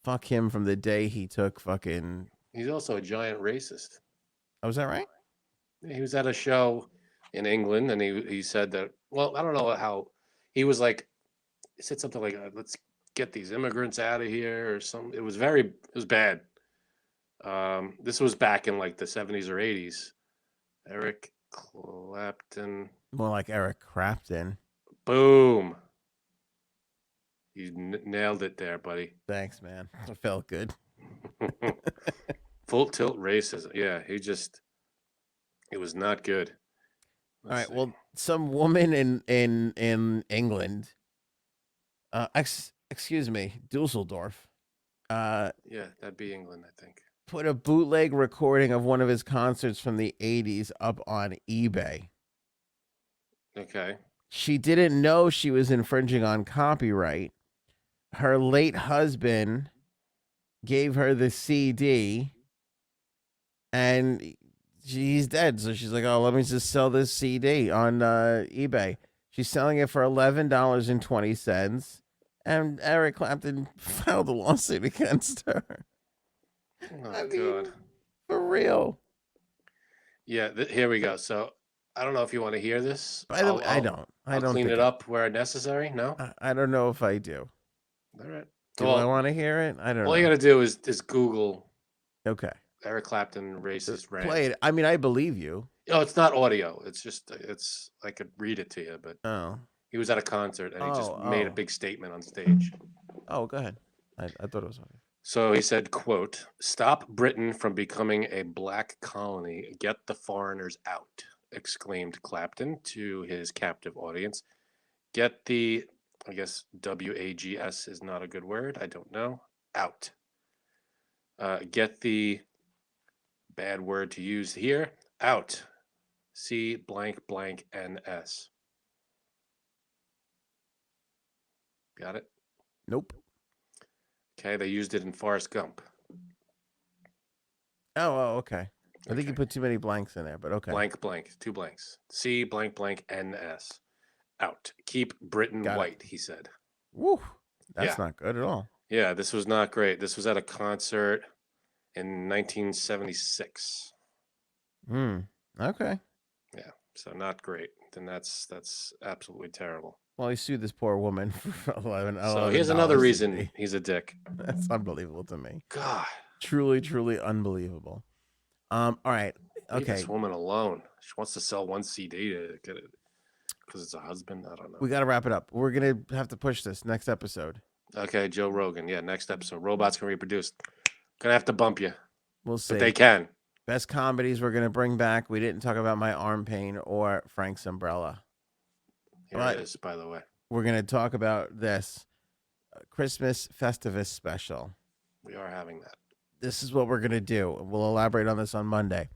fuck him from the day he took fucking... He's also a giant racist. Oh, was that right? He was at a show in England, and he said that. Well, I don't know how he was like. He said something like, "Let's get these immigrants out of here," or something. It was bad. This was back in like the 70s or 80s. Eric Clapton. More like Eric Clapton. Boom. You nailed it there, buddy. Thanks, man. It felt good. Full tilt racism. Yeah, it was not good. All right. Well, some woman in England, excuse me, Dusseldorf, yeah, that'd be England, I think. put a bootleg recording of one of his concerts from the 80s up on eBay. Okay. She didn't know she was infringing on copyright. Her late husband gave her the CD, and he's dead. So she's like, "Oh, let me just sell this CD on eBay." She's selling it for $11.20, and Eric Clapton filed a lawsuit against her. Oh, I God. mean, for real. Yeah, here we go. So I don't know if you want to hear this. By the way, I don't. I'll clean it up where necessary. No? I don't know if I do. All right. Do I want to hear it? I don't know. All you got to do is Google Okay. Eric Clapton racist rant. Play it. I mean, I believe you. Oh, it's not audio. I could read it to you, but Oh. he was at a concert and he just Oh, made a oh. big statement on stage. Oh, go ahead. I thought it was audio. So he said, quote, "Stop Britain from becoming a black colony. Get the foreigners out," exclaimed Clapton to his captive audience. Get the, I guess WAGS is not a good word. I don't know. Out. Get the bad word to use here. Out. C blank blank NS. Got it? Nope. Okay, they used it in Forrest Gump. Oh, okay. I think you put too many blanks in there, but okay. Blank blank, 2 blanks. C blank blank NS. Out. Keep Britain white, he said. Woo. That's not good at all. Yeah, this was not great. This was at a concert in 1976. Okay. Yeah, so not great. Then that's absolutely terrible. Well, he sued this poor woman for $11. So here's another reason he's a dick. That's unbelievable to me. God. Truly, truly unbelievable. All right. Leave Okay. this woman alone. She wants to sell one CD to get it because it's a husband. I don't know. We got to wrap it up. We're going to have to push this next episode. Okay, Joe Rogan. Yeah, next episode. Robots can reproduce. Gonna have to bump you. We'll see. But they can. Best comedies we're going to bring back. We didn't talk about My Arm Pain or Frank's Umbrella. Here it is, by the way. We're going to talk about this Christmas Festivus special. We are having that. This is what we're going to do. We'll elaborate on this on Monday.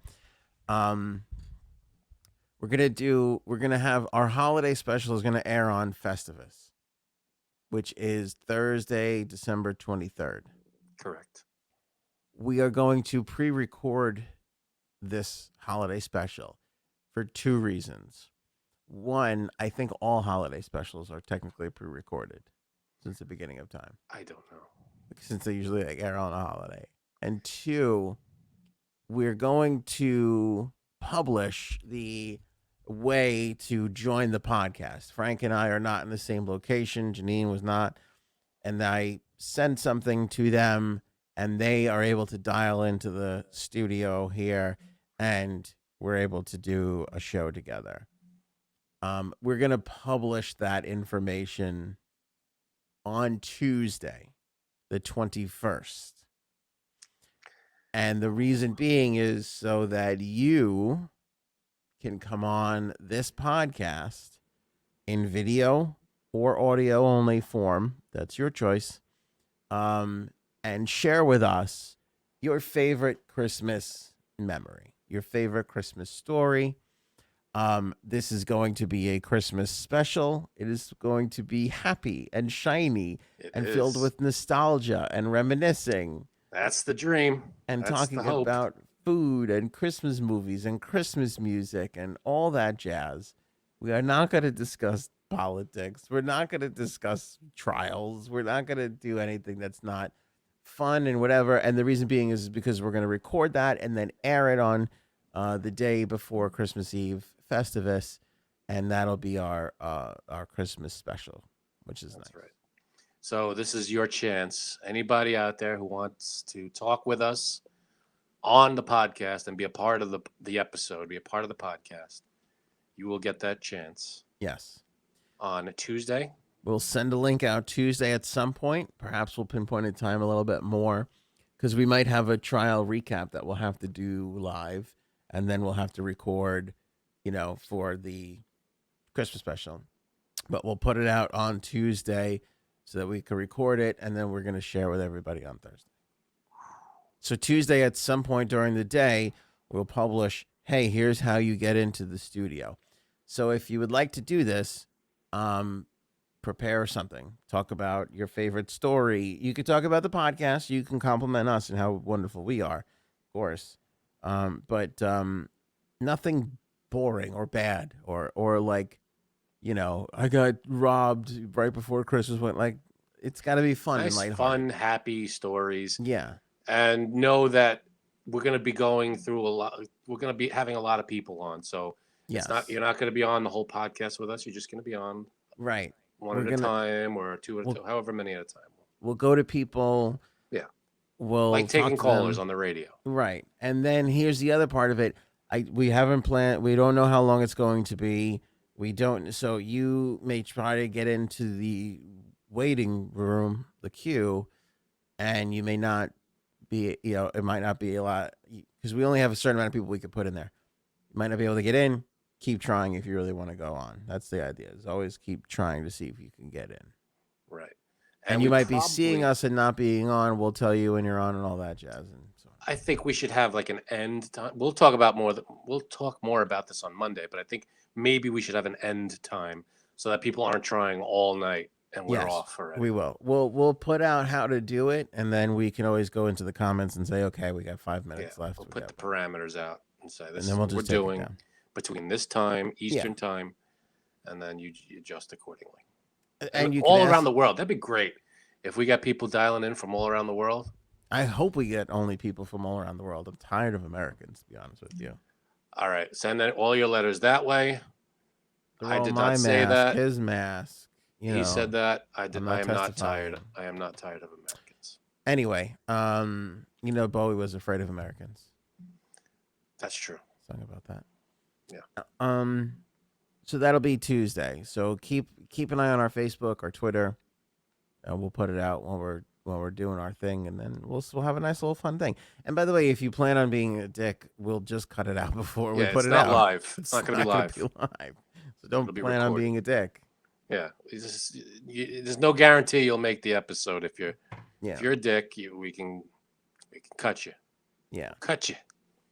We're going to have our holiday special is going to air on Festivus, which is Thursday, December 23rd. Correct. We are going to pre-record this holiday special for 2 reasons. One, I think all holiday specials are technically pre-recorded since the beginning of time. I don't know. Since they usually air on a holiday. And 2, we're going to publish the way to join the podcast. Frank and I are not in the same location. Janine was not. And I send something to them, and they are able to dial into the studio here, and we're able to do a show together. We're going to publish that information on Tuesday, the 21st. And the reason being is so that you can come on this podcast in video or audio only form. That's your choice. And share with us your favorite Christmas memory, your favorite Christmas story. This is going to be a Christmas special. It is going to be happy and shiny and filled with nostalgia and reminiscing. That's the dream. And That's talking the hope. about food and Christmas movies and Christmas music and all that jazz. We are not going to discuss politics. We're not going to discuss trials. We're not going to do anything that's not fun and whatever. And the reason being is because we're going to record that and then air it on the day before Christmas Eve, Festivus, and that'll be our Christmas special, which is That's nice. right. So this is your chance. Anybody out there who wants to talk with us on the podcast and be a part of the episode, be a part of the podcast, you will get that chance Yes. on Tuesday. We'll send a link out Tuesday at some point. Perhaps we'll pinpoint a time a little bit more because we might have a trial recap that we'll have to do live, and then we'll have to record, for the Christmas special. But we'll put it out on Tuesday so that we can record it, and then we're going to share with everybody on Thursday. So Tuesday at some point during the day, we'll publish, hey, here's how you get into the studio. So if you would like to do this, prepare something. Talk about your favorite story. You could talk about the podcast. You can compliment us and how wonderful we are, of course. But nothing boring or bad or like, I got robbed right before Christmas. It's got to be fun and Nice, lighthearted. fun, happy stories. Yeah. And know that we're going to be going through a lot. We're going to be having a lot of people on. So Yes. you're not going to be on the whole podcast with us. You're just going to be on Right. one at a time or two at a time, however many at a time. We'll go to people. Yeah. We'll Like taking talk to callers them. on the radio. Right. And then here's the other part of it. We haven't planned. We don't know how long it's going to be. We don't. So you may try to get into the waiting room, the queue, and you may not be, it might not be a lot because we only have a certain amount of people we could put in there. You might not be able to get in. Keep trying if you really want to go on. That's the idea. Is always keep trying to see if you can get in. Right. And you might be seeing us and not being on. We'll tell you when you're on and all that jazz. And so on. I think we should have like an end time. We'll talk more about this on Monday, but I think maybe we should have an end time so that people aren't trying all night and we're off already. We will. We'll put out how to do it, and then we can always go into the comments and say, okay, we got 5 minutes left. We'll put the parameters out and say this and then we'll is what just we're take it doing down. between this time, Eastern time, and then you adjust accordingly. And you all around the world. That'd be great if we got people dialing in from all around the world. I hope we get only people from all around the world. I'm tired of Americans, to be honest with you. All right, send all your letters that way. I did not say mask, that. His mask. He said that. I am not testifying. tired. I am not tired of Americans. Anyway, Bowie was afraid of Americans. That's true. Song about that. Yeah. So that'll be Tuesday. So keep an eye on our Facebook or Twitter. We'll put it out when we're doing our thing, and then we'll have a nice little fun thing. And by the way, if you plan on being a dick, we'll just cut it out before we put it out. It's not live. It's not going to be live. So don't plan on being a dick. Yeah, there's no guarantee you'll make the episode. If you're a dick, we can cut you. Yeah, cut you.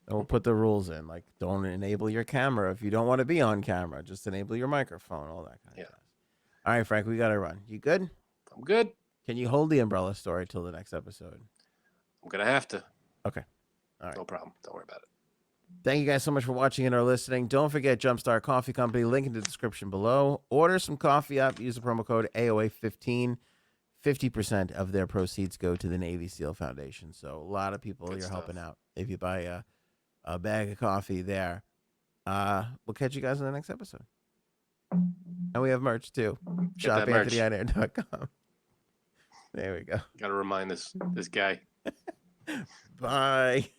And we'll put the rules in, like don't enable your camera if you don't want to be on camera. Just enable your microphone, all that kind of stuff. All right, Frank, we got to run. You good? I'm good. Can you hold the umbrella story till the next episode? I'm gonna have to. Okay. All right. No problem. Don't worry about it. Thank you guys so much for watching and or listening. Don't forget Jumpstart Coffee Company. Link in the description below. Order some coffee up. Use the promo code AOA15. 50% of their proceeds go to the Navy SEAL Foundation. So a lot of people you're helping out if you buy a bag of coffee there. We'll catch you guys in the next episode. And we have merch too. ShopAnthonyOnAir.com. There we go. Got to remind this guy. Bye.